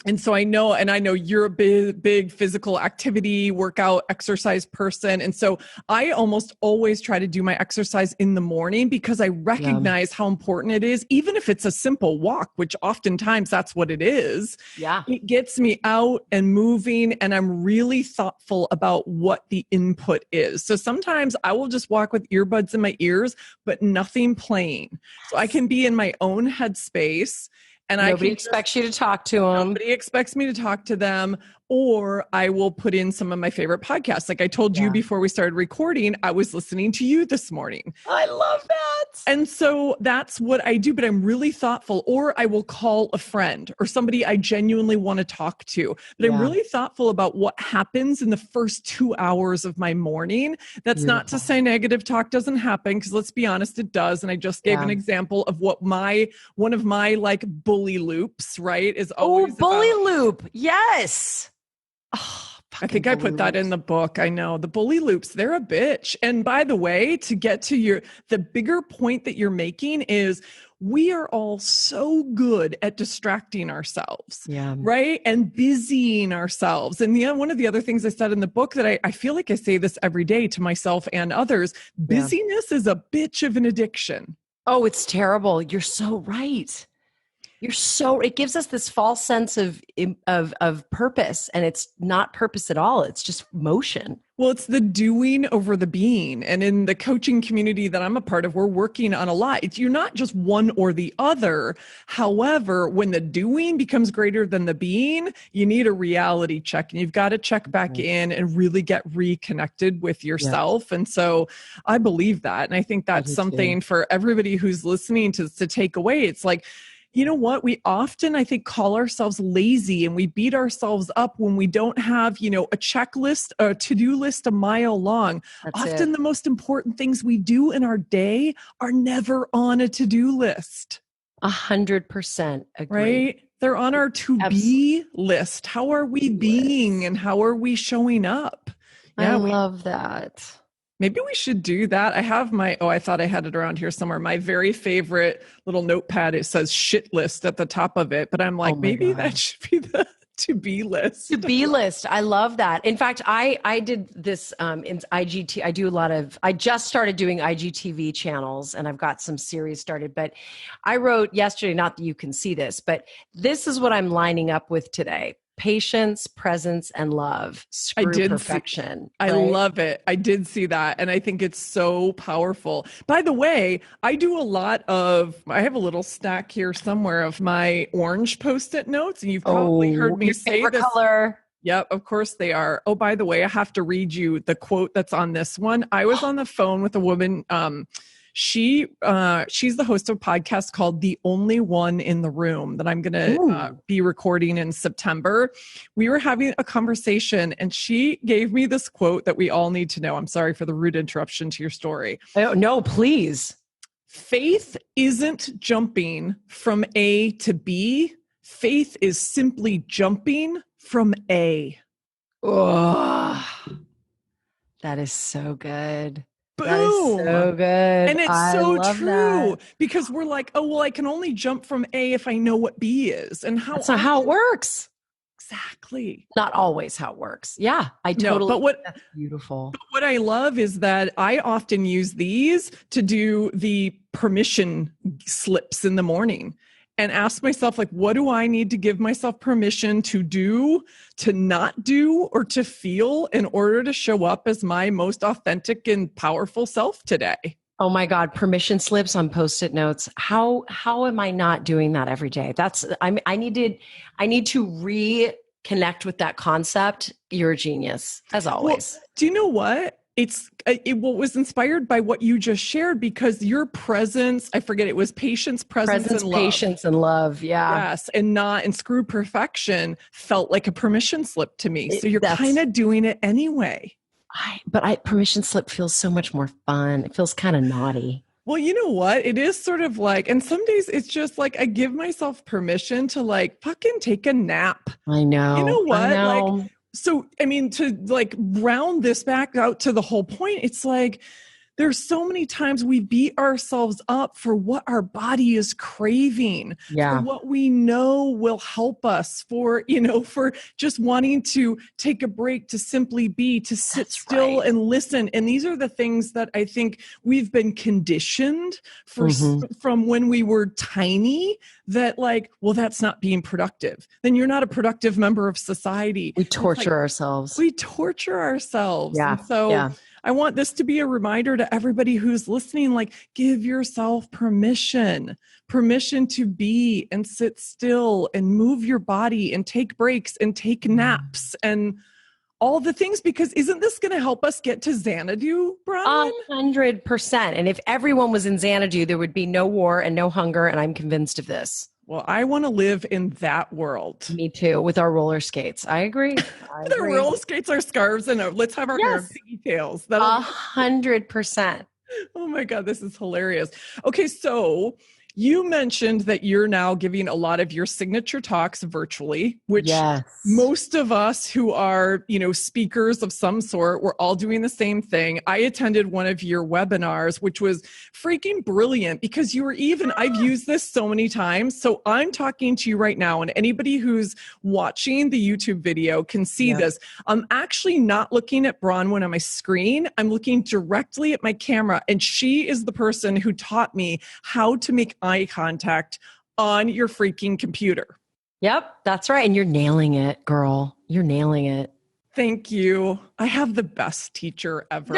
And so I know you're a big physical activity, workout, exercise person. And so I almost always try to do my exercise in the morning because I recognize how important it is, even if it's a simple walk, which oftentimes that's what it is. Yeah. It gets me out and moving, and I'm really thoughtful about what the input is. So sometimes I will just walk with earbuds in my ears, but nothing playing. So I can be in my own headspace. And nobody expects you to talk to them. Nobody expects me to talk to them. Or I will put in some of my favorite podcasts. Like I told you before we started recording, I was listening to you this morning. I love that. And so that's what I do, but I'm really thoughtful. Or I will call a friend or somebody I genuinely want to talk to. But I'm really thoughtful about what happens in the first 2 hours of my morning. That's not to say negative talk doesn't happen, because let's be honest, it does. And I just gave an example of what one of my like bully loops, right, is always bully loop. Yes. Oh, I think I put that in the book. I know the bully loops, they're a bitch. And by the way, to get to the bigger point that you're making is we are all so good at distracting ourselves, right? And busying ourselves. And one of the other things I said in the book that I feel like I say this every day to myself and others, busyness is a bitch of an addiction. Oh, it's terrible. You're so right. It gives us this false sense of purpose, and it's not purpose at all. It's just motion. Well, it's the doing over the being. And in the coaching community that I'm a part of, we're working on a lot. You're not just one or the other. However, when the doing becomes greater than the being, you need a reality check, and you've got to check back in and really get reconnected with yourself. And so I believe that. And I think that's something for everybody who's listening to take away. It's like, you know what? We often, I think, call ourselves lazy, and we beat ourselves up when we don't have, a checklist, a to-do list a mile long. Often the most important things we do in our day are never on a to-do list. 100% agree. Right? They're on our to-be list. How are we being and how are we showing up? I love that. Maybe we should do that. I have I thought I had it around here somewhere. My very favorite little notepad, it says shit list at the top of it. But I'm like, maybe that should be the to-be list. To-be list. I love that. In fact, I did this in IGT. I just started doing IGTV channels, and I've got some series started. But I wrote yesterday, not that you can see this, but this is what I'm lining up with today. Patience, presence, and love. Screw perfection. I love it. I did see that. And I think it's so powerful. By the way, I have a little stack here somewhere of my orange Post-it notes. And you've probably heard me say this. Color. Yep, of course they are. Oh, by the way, I have to read you the quote that's on this one. I was on the phone with a woman. She's the host of a podcast called The Only One in the Room that I'm going to be recording in September. We were having a conversation, and she gave me this quote that we all need to know. I'm sorry for the rude interruption to your story. Oh, no, please. Faith isn't jumping from A to B. Faith is simply jumping from A. Oh, that is so good. Boom. That is so good. And it's so true because we're like, oh, well, I can only jump from A if I know what B is. And that's not how it works. Exactly. Not always how it works. Yeah, that's beautiful. But what I love is that I often use these to do the permission slips in the morning. And ask myself, like, what do I need to give myself permission to do, to not do, or to feel in order to show up as my most authentic and powerful self today? Oh my God, permission slips on Post-it notes. How am I not doing that every day? I need to reconnect with that concept. You're a genius, as always. Well, do you know what? it was inspired by what you just shared, because your presence, I forget, it was patience, presence, and love. Patience, and love. Yeah. Yes. And screw perfection felt like a permission slip to me. So you're kind of doing it anyway. Permission slip feels so much more fun. It feels kind of naughty. Well, you know what? It is sort of like, and some days it's just like, I give myself permission to like fucking take a nap. I know. You know what? I know. Like, so, I mean, to like round this back out to the whole point, it's like, there's so many times we beat ourselves up for what our body is craving, for what we know will help us, for just wanting to take a break, to simply be, to sit still and listen. And these are the things that I think we've been conditioned for from when we were tiny, that like, well, that's not being productive. Then you're not a productive member of society. We torture ourselves. We torture ourselves. Yeah. And so I want this to be a reminder to everybody who's listening, like, give yourself permission to be and sit still and move your body and take breaks and take naps and all the things, because isn't this going to help us get to Xanadu, Bronwyn? 100%. And if everyone was in Xanadu, there would be no war and no hunger. And I'm convinced of this. Well, I want to live in that world. Me too, with our roller skates. I agree. The roller skates, our scarves, and let's have our hair of pigtails. 100%. Oh my God, this is hilarious. Okay, so you mentioned that you're now giving a lot of your signature talks virtually, which most of us who are, speakers of some sort, we're all doing the same thing. I attended one of your webinars, which was freaking brilliant, because I've used this so many times. So I'm talking to you right now, and anybody who's watching the YouTube video can see this. I'm actually not looking at Bronwyn on my screen. I'm looking directly at my camera, and she is the person who taught me how to make eye contact on your freaking computer. Yep, that's right. And you're nailing it, girl. You're nailing it. Thank you. I have the best teacher ever.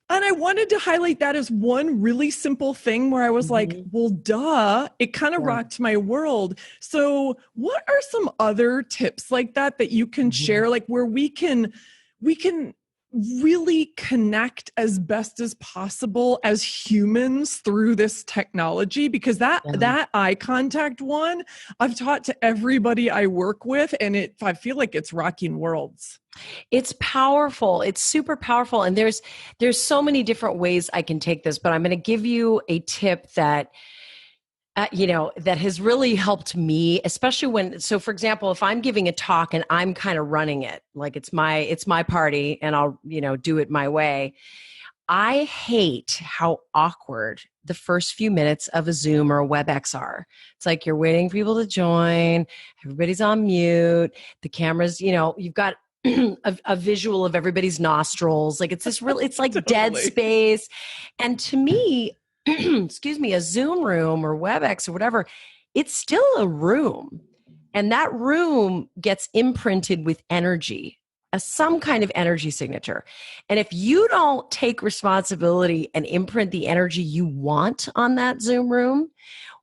And I wanted to highlight that as one really simple thing where I was like, well, duh, it kind of rocked my world. So what are some other tips like that you can share, like where we can really connect as best as possible as humans through this technology? Because that eye contact one, I've taught to everybody I work with, and I feel like it's rocking worlds. It's powerful. It's super powerful. And there's so many different ways I can take this, but I'm going to give you a tip that that has really helped me, especially so for example, if I'm giving a talk and I'm kind of running it, like it's my party and I'll, do it my way. I hate how awkward the first few minutes of a Zoom or a WebEx are. It's like you're waiting for people to join. Everybody's on mute. The cameras, you've got a visual of everybody's nostrils. Like it's this really, it's like dead space. And to me, excuse me, a Zoom room or WebEx or whatever, it's still a room. And that room gets imprinted with energy, some kind of energy signature. And if you don't take responsibility and imprint the energy you want on that Zoom room,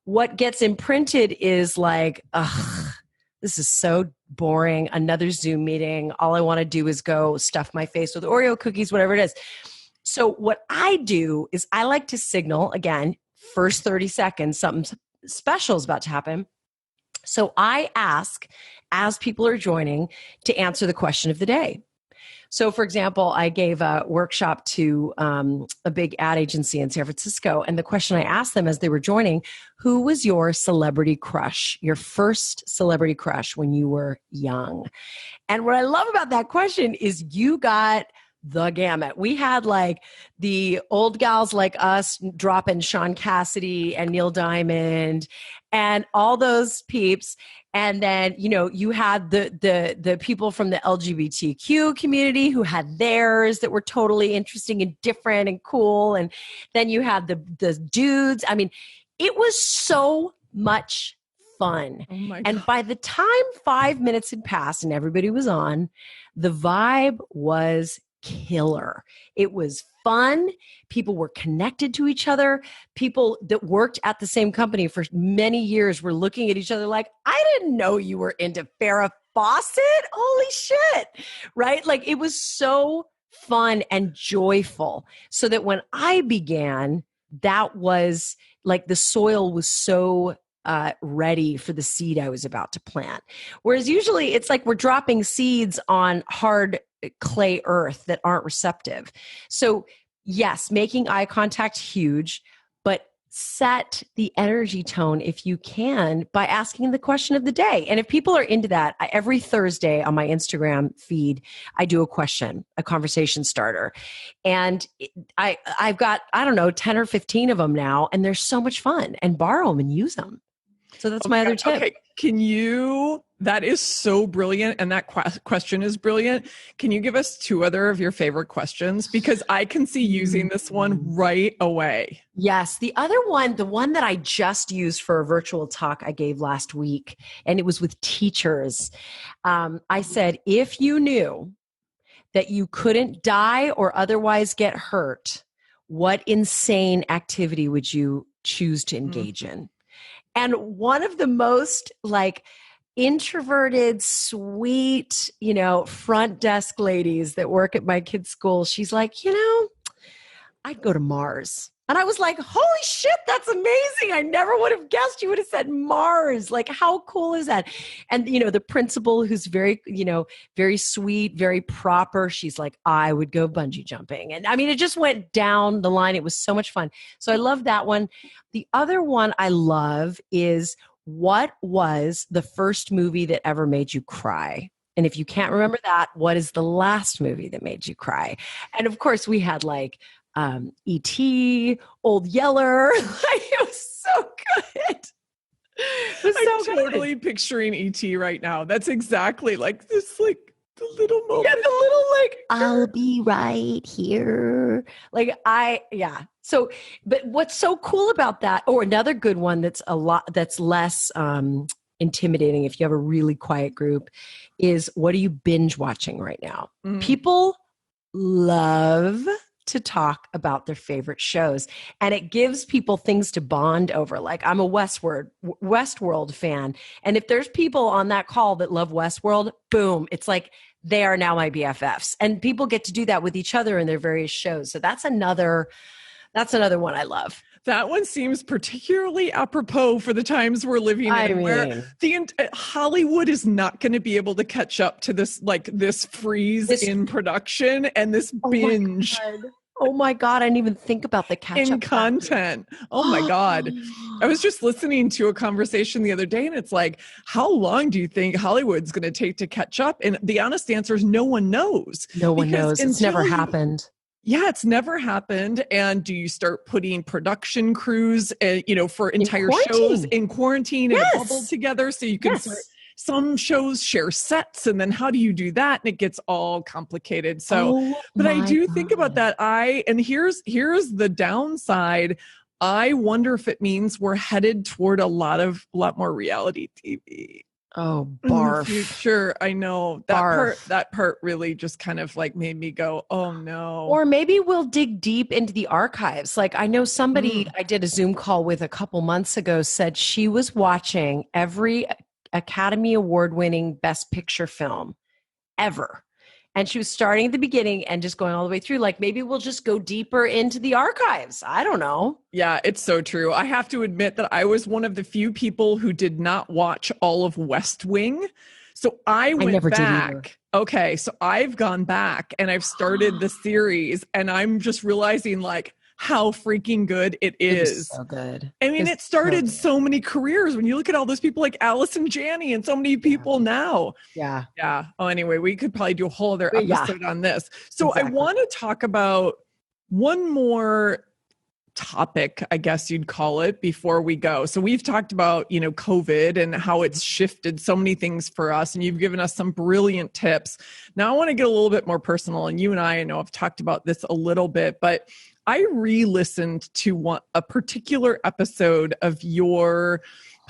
what gets imprinted is like, ugh, this is so boring. Another Zoom meeting. All I want to do is go stuff my face with Oreo cookies, whatever it is. So what I do is I like to signal, again, first 30 seconds, something special is about to happen. So I ask, as people are joining, to answer the question of the day. So for example, I gave a workshop to a big ad agency in San Francisco. And the question I asked them as they were joining, who was your celebrity crush, your first celebrity crush when you were young? And what I love about that question is you got the gamut. We had like the old gals like us dropping Sean Cassidy and Neil Diamond and all those peeps. And then, you had the people from the LGBTQ community who had theirs that were totally interesting and different and cool. And then you had the dudes. I mean, it was so much fun. Oh my God. And by the time 5 minutes had passed and everybody was on, the vibe was killer. It was fun. People were connected to each other. People that worked at the same company for many years were looking at each other like, I didn't know you were into Farrah Boston? Holy shit. Right? Like it was so fun and joyful. So that when I began, that was like the soil was so ready for the seed I was about to plant. Whereas usually it's like we're dropping seeds on hard clay earth that aren't receptive. So yes, making eye contact, huge, but set the energy tone if you can by asking the question of the day. And if people are into that, every Thursday on my Instagram feed, I do a question, a conversation starter. And I've got, I don't know, 10 or 15 of them now, and they're so much fun, and borrow them and use them. So that's my other tip. Okay. That is so brilliant. And that question is brilliant. Can you give us two other of your favorite questions? Because I can see using this one right away. Yes. The other one, the one that I just used for a virtual talk I gave last week, and it was with teachers. I said, if you knew that you couldn't die or otherwise get hurt, what insane activity would you choose to engage in? And one of the most like introverted, sweet, front desk ladies that work at my kids' school, she's like, I'd go to Mars. And I was like, holy shit, that's amazing. I never would have guessed you would have said Mars. Like, how cool is that? And, the principal who's very, very sweet, very proper. She's like, I would go bungee jumping. And I mean, it just went down the line. It was so much fun. So I love that one. The other one I love is, what was the first movie that ever made you cry? And if you can't remember that, what is the last movie that made you cry? And of course, we had like, E.T., Old Yeller. It was so good. I'm totally picturing E.T. right now. That's exactly like this, like the little moment. Yeah, the little like, I'll be right here. So, but what's so cool about that, or another good one that's less intimidating if you have a really quiet group, is what are you binge watching right now? People love to talk about their favorite shows, and it gives people things to bond over. Like, I'm a Westworld fan, and if there's people on that call that love Westworld, boom, it's like they are now my BFFs, and people get to do that with each other in their various shows. So that's another one I love. That one seems particularly apropos for the times we're living in, where Hollywood is not going to be able to catch up to this freeze in production and this binge. Oh my God. I didn't even think about the catch-up in content. Oh my God. I was just listening to a conversation the other day, and it's like, how long do you think Hollywood's going to take to catch up? And the honest answer is no one knows. No one knows. It's never happened. Yeah, it's never happened. And do you start putting production crews, for entire shows in quarantine in a bubble together so you can start? Some shows share sets, and then how do you do that? And it gets all complicated. So, but I do think about that. Here's the downside. I wonder if it means we're headed toward a lot more reality TV. Oh, barf. Future. I know that part really just kind of like made me go, oh no. Or maybe we'll dig deep into the archives. Like, I know somebody I did a Zoom call with a couple months ago said she was watching every Academy Award winning Best Picture film ever. And she was starting at the beginning and just going all the way through. Like, maybe we'll just go deeper into the archives. I don't know. Yeah, it's so true. I have to admit that I was one of the few people who did not watch all of West Wing. So I went back. Okay, so I've gone back and I've started the series, and I'm just realizing like how freaking good it is. It was so good. I mean, it started so many careers. When you look at all those people like Allison Janney and so many people now. Yeah. Yeah. Oh, anyway, we could probably do a whole other episode on this. So I want to talk about one more topic, I guess you'd call it, before we go. So we've talked about, COVID and how it's shifted so many things for us, and you've given us some brilliant tips. Now I want to get a little bit more personal, and you and I know I've talked about this a little bit, but I re-listened to a particular episode of your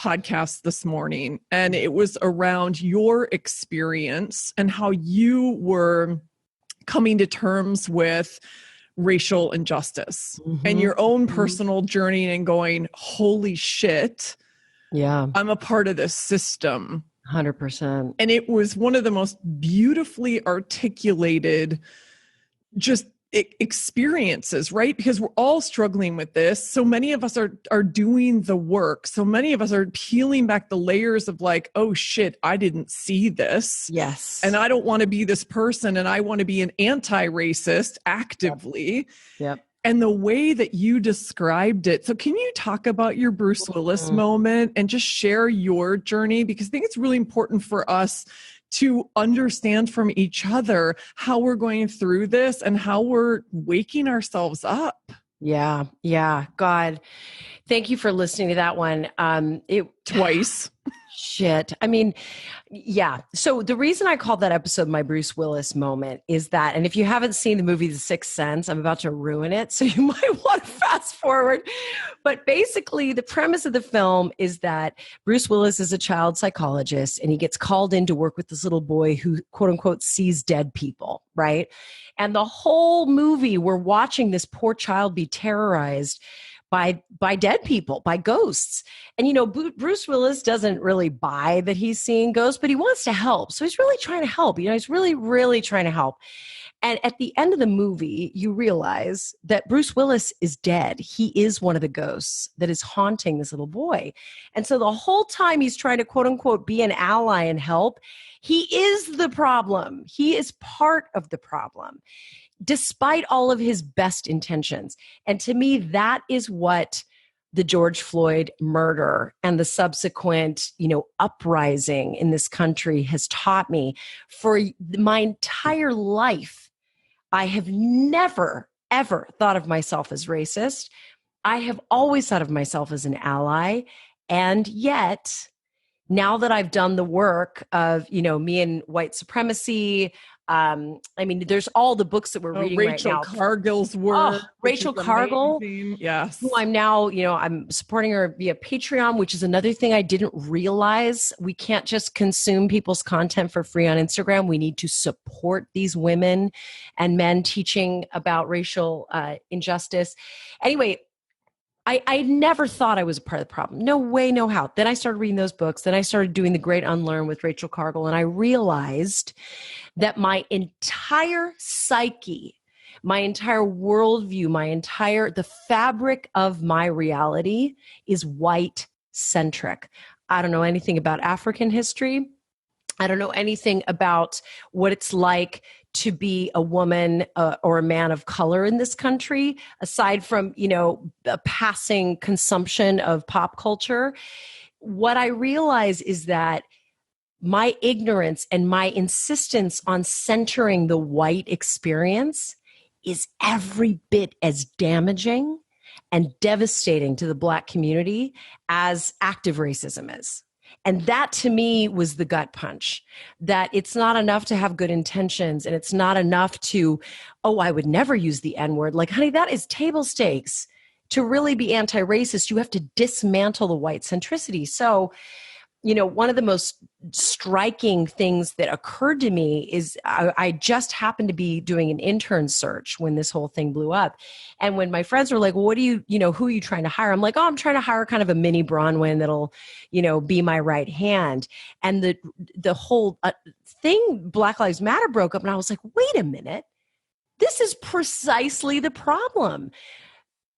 podcast this morning, and it was around your experience and how you were coming to terms with racial injustice and your own personal journey, and going, holy shit, I'm a part of this system. 100%. And it was one of the most beautifully articulated just experiences, right? Because we're all struggling with this. So many of us are doing the work. So many of us are peeling back the layers of like, oh shit, I didn't see this. Yes. And I don't want to be this person. And I want to be an anti-racist actively. Yep. And the way that you described it. So can you talk about your Bruce Willis moment and just share your journey? Because I think it's really important for us to understand from each other how we're going through this and how we're waking ourselves up. Yeah. Yeah. God, thank you for listening to that one. Twice. Shit. I mean, yeah. So the reason I called that episode my Bruce Willis moment is that, and if you haven't seen the movie The Sixth Sense, I'm about to ruin it, so you might want to fast forward. But basically, the premise of the film is that Bruce Willis is a child psychologist, and he gets called in to work with this little boy who, quote unquote, sees dead people, right? And the whole movie, we're watching this poor child be terrorized by dead people, by ghosts. And, you know, Bruce Willis doesn't really buy that he's seeing ghosts, but he wants to help. So he's really trying to help. You know, he's really, really trying to help. And at the end of the movie, you realize that Bruce Willis is dead. He is one of the ghosts that is haunting this little boy. And so the whole time he's trying to, quote unquote, be an ally and help, he is the problem. He is part of the problem, despite all of his best intentions. And to me, that is what the George Floyd murder and the subsequent, you know, uprising in this country has taught me. For my entire life, I have never, ever thought of myself as racist. I have always thought of myself as an ally. And yet, now that I've done the work of, you know, me and white supremacy, I mean, there's all the books that we're reading Rachel right now. Cargill's work. Rachel Cargill, yes. who I'm now, you know, I'm supporting her via Patreon, which is another thing I didn't realize. We can't just consume people's content for free on Instagram. We need to support these women and men teaching about racial injustice. Anyway, I never thought I was a part of the problem. No way, no how. Then I started reading those books. Then I started doing The Great Unlearn with Rachel Cargill. And I realized that my entire psyche, my entire worldview, the fabric of my reality is white centric. I don't know anything about African history. I don't know anything about what it's like to be a woman or a man of color in this country, aside from, you know, a passing consumption of pop culture. What I realize is that my ignorance and my insistence on centering the white experience is every bit as damaging and devastating to the Black community as active racism is. And that to me was the gut punch, that it's not enough to have good intentions and it's not enough to, oh, I would never use the N-word. Like, honey, that is table stakes. To really be anti-racist, you have to dismantle the white centricity. So, you know, one of the most striking things that occurred to me is I just happened to be doing an intern search when this whole thing blew up. And when my friends were like, well, what do you know, who are you trying to hire? I'm like, oh, I'm trying to hire kind of a mini Bronwyn that'll, you know, be my right hand. And the whole thing, Black Lives Matter, broke up. And I was like, wait a minute, this is precisely the problem.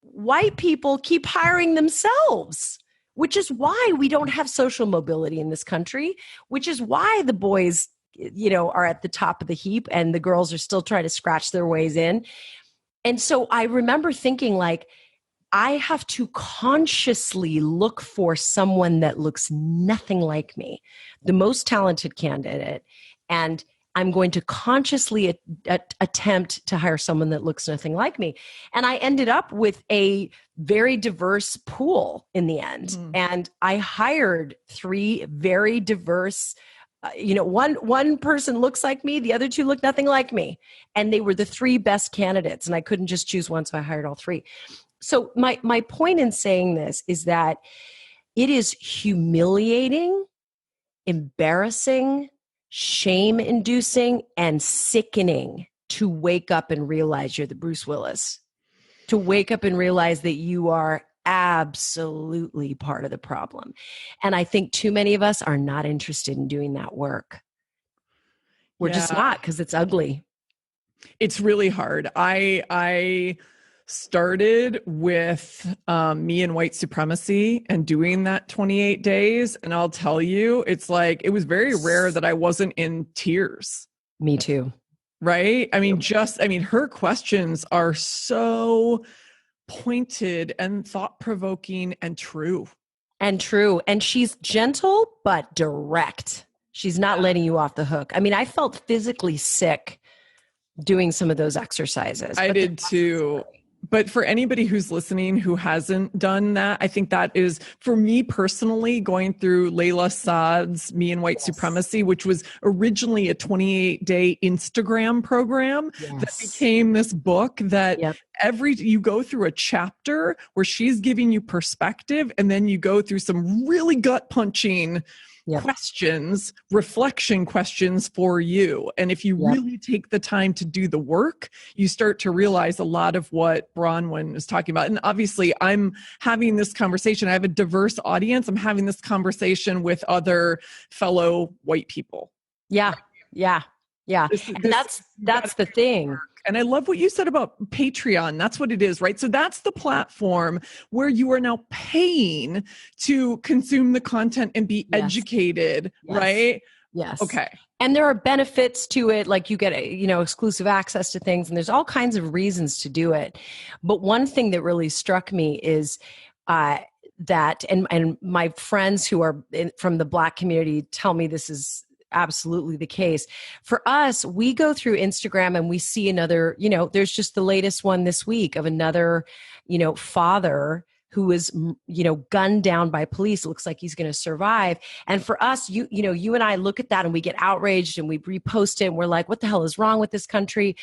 White people keep hiring themselves, which is why we don't have social mobility in this country, which is why the boys, you know, are at the top of the heap and the girls are still trying to scratch their ways in. And so I remember thinking, like, I have to consciously look for someone that looks nothing like me, the most talented candidate, and I'm going to consciously attempt to hire someone that looks nothing like me. And I ended up with a very diverse pool in the end. And I hired 3 very diverse, you know, one person looks like me, the other 2 look nothing like me. And they were the 3 best candidates. And I couldn't just choose one, so I hired all 3. So my point in saying this is that it is humiliating, embarrassing, shame-inducing, and sickening to wake up and realize you're the Bruce Willis, to wake up and realize that you are absolutely part of the problem. And I think too many of us are not interested in doing that work. We're just not, because it's ugly. It's really hard. I started with me and white supremacy and doing that 28 days. And I'll tell you, it's like, it was very rare that I wasn't in tears. Me too. Right? I mean, her questions are so pointed and thought-provoking and true. And true. And she's gentle, but direct. She's not letting you off the hook. I mean, I felt physically sick doing some of those exercises. I did too. But for anybody who's listening who hasn't done that, I think that is, for me personally, going through Layla Saad's Me and White Supremacy, which was originally a 28-day Instagram program that became this book that you go through a chapter where she's giving you perspective, and then you go through some really gut-punching questions, reflection questions for you. And if you really take the time to do the work, you start to realize a lot of what Bronwyn is talking about. And obviously, I'm having this conversation. I have a diverse audience. I'm having this conversation with other fellow white people. Yeah. That's the thing. And I love what you said about Patreon. That's what it is, right? So that's the platform where you are now paying to consume the content and be educated, right? Yes. Okay. And there are benefits to it, like you get, exclusive access to things, and there's all kinds of reasons to do it. But one thing that really struck me is that, and my friends who are from the Black community tell me this is absolutely the case. For us, we go through Instagram and we see another, there's just the latest one this week of another, father who was, gunned down by police. It looks like he's going to survive. And for us, you and I look at that and we get outraged and we repost it and we're like, what the hell is wrong with this country?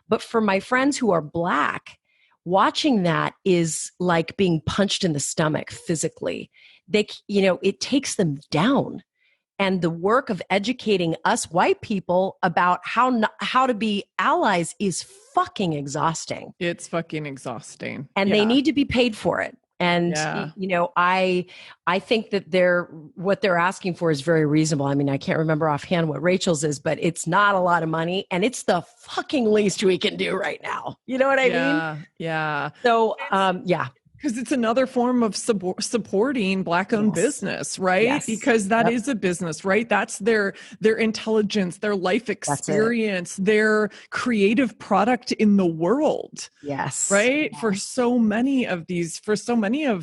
But for my friends who are Black, watching that is like being punched in the stomach physically. It takes them down. And the work of educating us white people about how to be allies is fucking exhausting. It's fucking exhausting. And they need to be paid for it. And, I think that what they're asking for is very reasonable. I mean, I can't remember offhand what Rachel's is, but it's not a lot of money. And it's the fucking least we can do right now. You know what I mean? Yeah. So, Because it's another form of supporting Black-owned business, right? Yes. Because that is a business, right? That's their intelligence, their life experience, their creative product in the world. Yes. Right? Yeah. For so many of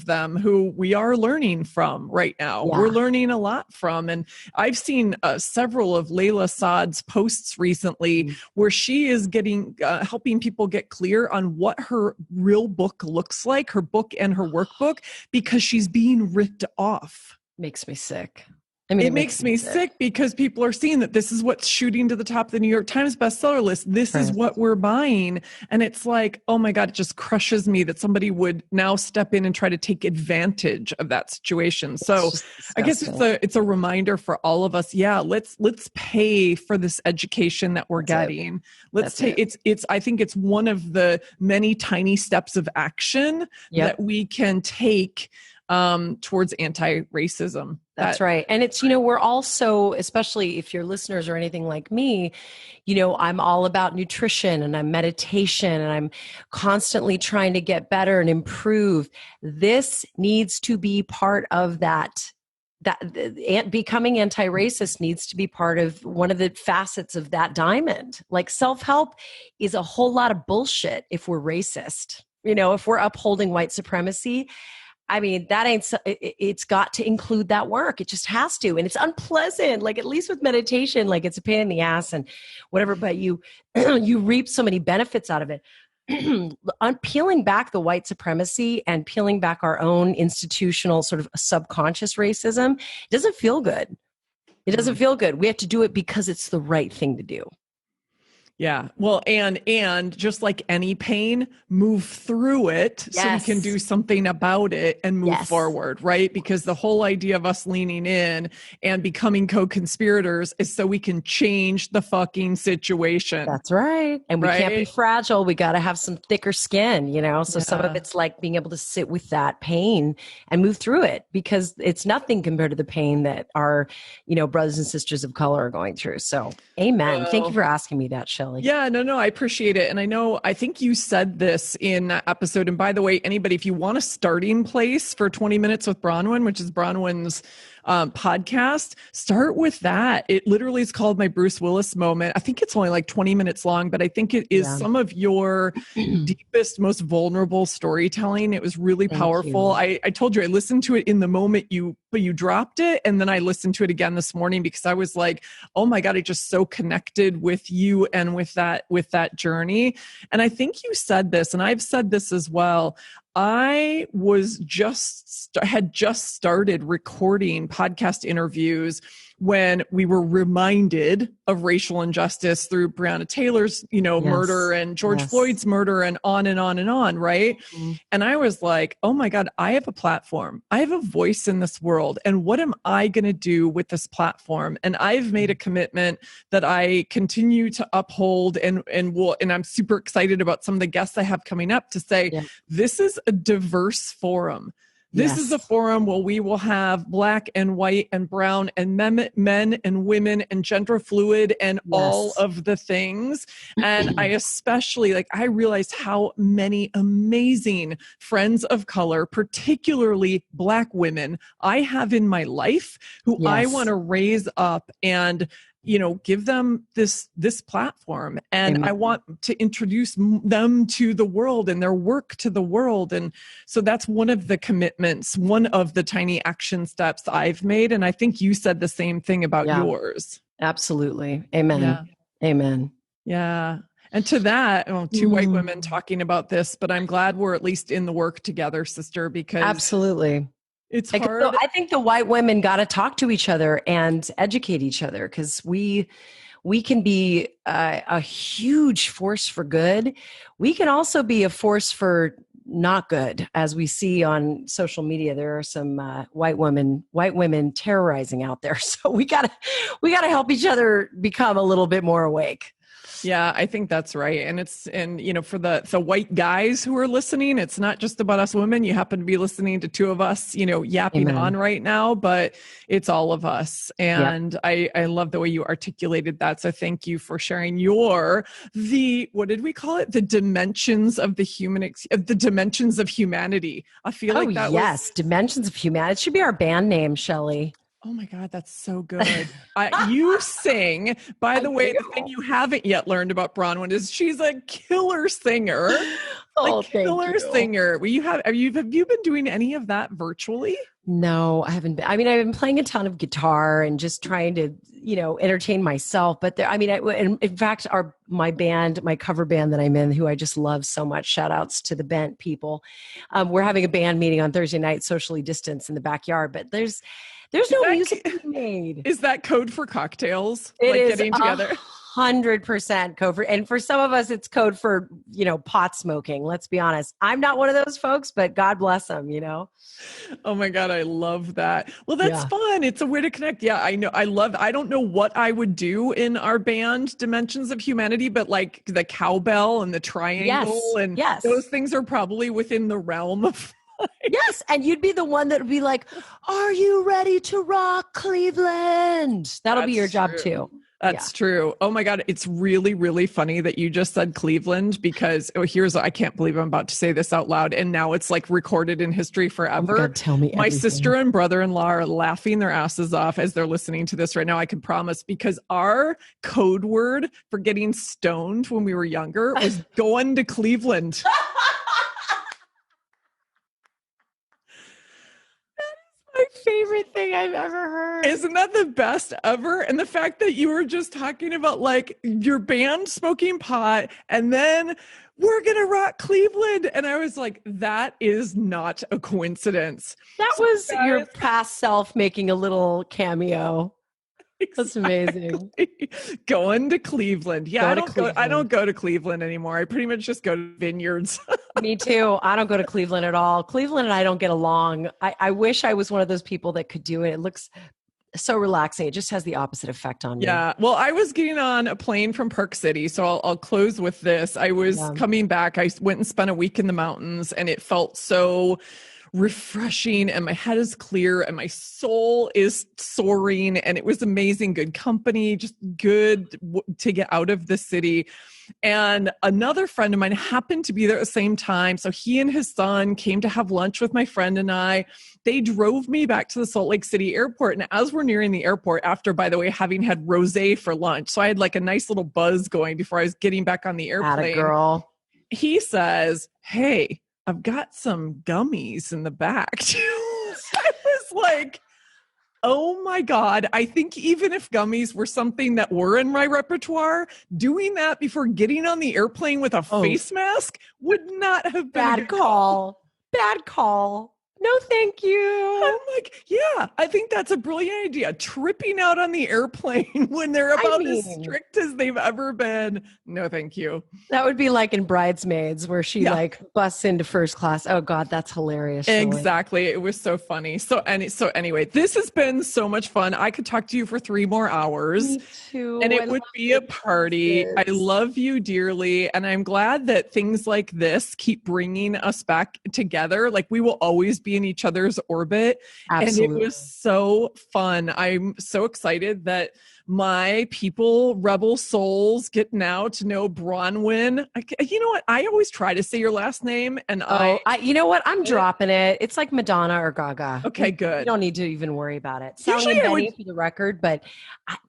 them who we are learning from right now. Yeah. We're learning a lot from. And I've seen several of Layla Saad's posts recently where she is helping people get clear on what her real book looks like, her book and her workbook, because she's being ripped off. Makes me sick. It makes me sick because people are seeing that this is what's shooting to the top of the New York Times bestseller list. This is what we're buying. And it's like, oh my God, it just crushes me that somebody would now step in and try to take advantage of that situation. So I guess it's a reminder for all of us. Yeah, let's pay for this education that we're getting. I think it's one of the many tiny steps of action that we can take towards anti-racism. That's right. And it's, we're also, especially if you're listeners or anything like me, I'm all about nutrition and I'm meditation and I'm constantly trying to get better and improve. This needs to be part of that becoming anti-racist needs to be part of one of the facets of that diamond. Like self-help is a whole lot of bullshit if we're racist. If we're upholding white supremacy, I mean, it's got to include that work. It just has to. And it's unpleasant. Like, at least with meditation, like, it's a pain in the ass and whatever, but you reap so many benefits out of it. Peeling back the white supremacy and peeling back our own institutional sort of subconscious racism, it doesn't feel good. It doesn't feel good. We have to do it because it's the right thing to do. Yeah. Well, and just like any pain, move through it so we can Yes. do something about it and move Yes. forward, right? Because the whole idea of us leaning in and becoming co-conspirators is so we can change the fucking situation. That's right. And we can't be Right? fragile. We got to have some thicker skin, you know? So some of Yeah. it's like being able to sit with that pain and move through it because it's nothing compared to the pain that our, brothers and sisters of color are going through. So amen. Thank you Well, for asking me that, Shelley. yeah, no, I appreciate it. And I think you said this in that episode. And by the way, anybody, if you want a starting place for 20 Minutes with Bronwyn, which is Bronwyn's podcast, start with that. It literally is called My Bruce Willis Moment. I think it's only like 20 minutes long, but I think it is Yeah. some of your deepest, most vulnerable storytelling. It was really Thank powerful. you. I told you, I listened to it in the moment but you dropped it. And then I listened to it again this morning because I was like, oh my God, I just so connected with you and with that journey. And I think you said this, and I've said this as well. I had just started recording podcast interviews when we were reminded of racial injustice through Breonna Taylor's, murder and George Floyd's murder and on and on and on, right? Mm-hmm. And I was like, oh my God, I have a platform. I have a voice in this world. And what am I going to do with this platform? And I've made a commitment that I continue to uphold and I'm super excited about some of the guests I have coming up to say, this is a diverse forum. This is a forum where we will have Black and white and brown and men and women and gender fluid and all of the things. And I especially I realized how many amazing friends of color, particularly Black women, I have in my life who I want to raise up and give them this platform. And Amen. I want to introduce them to the world and their work to the world. And so that's one of the commitments, one of the tiny action steps I've made. And I think you said the same thing about yours. Absolutely. Amen. Yeah. Amen. Yeah. And to that, two white women talking about this, but I'm glad we're at least in the work together, sister, because absolutely. It's hard. I think the white women got to talk to each other and educate each other because we can be a huge force for good. We can also be a force for not good, as we see on social media. There are some white women terrorizing out there. So we gotta help each other become a little bit more awake. Yeah, I think that's right. And for the white guys who are listening, it's not just about us women. You happen to be listening to two of us, yapping on right now, but it's all of us. And I love the way you articulated that. So thank you for sharing what did we call it? The dimensions of the dimensions of humanity. I feel like that was Dimensions of Humanity. It should be our band name, Shelley. Oh my God, that's so good. You sing. By the way, the thing you haven't yet learned about Bronwyn is she's a killer singer. Singer. Have you been doing any of that virtually? No, I haven't been. I mean, I've been playing a ton of guitar and just trying to, entertain myself. But in fact, my band, my cover band that I'm in, who I just love so much, shout outs to the Bent people. We're having a band meeting on Thursday night, socially distanced in the backyard, but there's no music being made. Is that code for cocktails? It is getting together? 100% code for, and for some of us, it's code for, pot smoking. Let's be honest. I'm not one of those folks, but God bless them, Oh my God, I love that. Well, that's fun. It's a way to connect. Yeah, I know. I don't know what I would do in our band, Dimensions of Humanity, but like the cowbell and the triangle and those things are probably within the realm of yes, and you'd be the one that would be like, "Are you ready to rock, Cleveland?" That'll be your job too. That's true. Oh my God, it's really, really funny that you just said Cleveland because I can't believe I'm about to say this out loud, and now it's like recorded in history forever. Oh my God, tell me everything. My sister and brother-in-law are laughing their asses off as they're listening to this right now. I can promise, because our code word for getting stoned when we were younger was going to Cleveland. My favorite thing I've ever heard. Isn't that the best ever? And the fact that you were just talking about like your band smoking pot and then we're going to rock Cleveland. And I was like, that is not a coincidence. That was your past self making a little cameo. That's amazing. Going to Cleveland. Yeah, I don't go to Cleveland anymore. I pretty much just go to vineyards. Me too. I don't go to Cleveland at all. Cleveland and I don't get along. I wish I was one of those people that could do it. It looks so relaxing. It just has the opposite effect on me. Yeah. Well, I was getting on a plane from Park City. So I'll close with this. I was coming back. I went and spent a week in the mountains, and it felt so refreshing, and my head is clear and my soul is soaring, and it was amazing. Good company, just good to get out of the city. And another friend of mine happened to be there at the same time. So he and his son came to have lunch with my friend and I. They drove me back to the Salt Lake City airport. And as we're nearing the airport, after, by the way, having had rosé for lunch, so I had like a nice little buzz going before I was getting back on the airplane. Atta girl. He says, "Hey, I've got some gummies in the back." So I was like, oh my God. I think even if gummies were something that were in my repertoire, doing that before getting on the airplane with a face mask would not have been bad call. Bad call. No, thank you. I'm like, yeah, I think that's a brilliant idea. Tripping out on the airplane when they're about as strict as they've ever been. No, thank you. That would be like in Bridesmaids where she like busts into first class. Oh God, that's hilarious. Shelley. Exactly. It was so funny. So anyway, this has been so much fun. I could talk to you for 3 more hours. Me too. And it would be a party. I love you dearly. And I'm glad that things like this keep bringing us back together. Like we will always be in each other's orbit. Absolutely. And it was so fun. I'm so excited that my people, rebel souls, get now to know Bronwyn. You know what? I always try to say your last name, and you know what? I'm dropping it. It's like Madonna or Gaga. Okay, good. You don't need to even worry about it. Saglimbeni for the record, but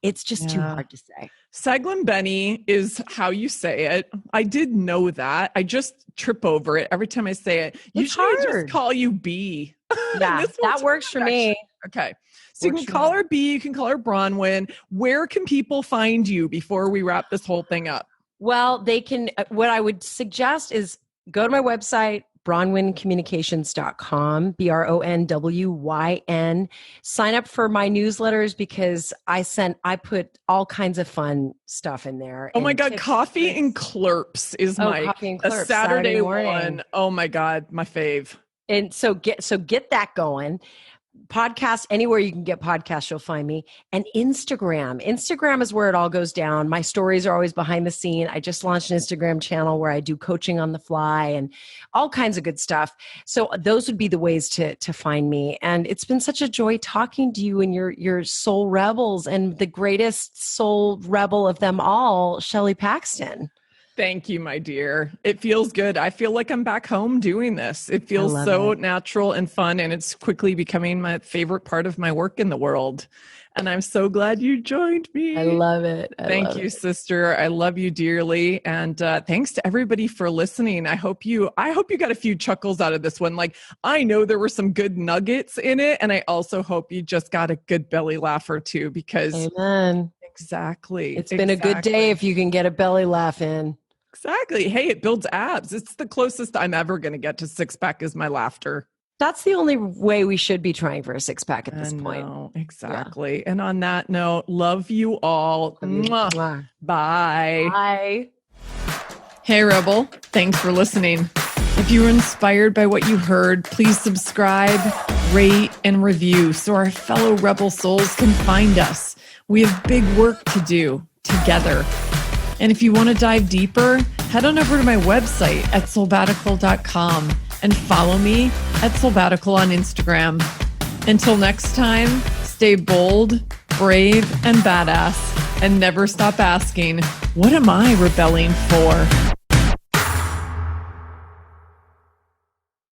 it's just too hard to say. Saglimbeni is how you say it. I did know that. I just trip over it every time I say it. Usually I just call you B. Yeah, that works for me. Okay. So you can call her B, you can call her Bronwyn. Where can people find you before we wrap this whole thing up? Well, they can, what I would suggest is go to my website, bronwyncommunications.com, BRONWYN. Sign up for my newsletters because I put all kinds of fun stuff in there. Oh my God, Coffee and Clerps is a Saturday one. Oh my God, my fave. And so get that going. Podcast, anywhere you can get podcasts, you'll find me. And Instagram is where it all goes down. My stories are always behind the scene. I just launched an Instagram channel where I do coaching on the fly and all kinds of good stuff. So those would be the ways to find me. And it's been such a joy talking to you and your soul rebels, and the greatest soul rebel of them all, Shelley Paxton. Thank you, my dear. It feels good. I feel like I'm back home doing this. It feels so natural and fun, and it's quickly becoming my favorite part of my work in the world. And I'm so glad you joined me. I love it. Thank you, sister. I love you dearly. And thanks to everybody for listening. I hope you got a few chuckles out of this one. Like, I know there were some good nuggets in it. And I also hope you just got a good belly laugh or two, because Amen. Exactly. It's been a good day if you can get a belly laugh in. Exactly. Hey, it builds abs. It's the closest I'm ever going to get to six-pack is my laughter. That's the only way we should be trying for a six-pack at this point. Exactly. Yeah. And on that note, love you all. Mwah. Bye. Bye. Hey, Rebel. Thanks for listening. If you were inspired by what you heard, please subscribe, rate, and review so our fellow Rebel souls can find us. We have big work to do together. And if you want to dive deeper, head on over to my website at soulbatical.com and follow me at Soulbatical on Instagram. Until next time, stay bold, brave, and badass, and never stop asking, what am I rebelling for?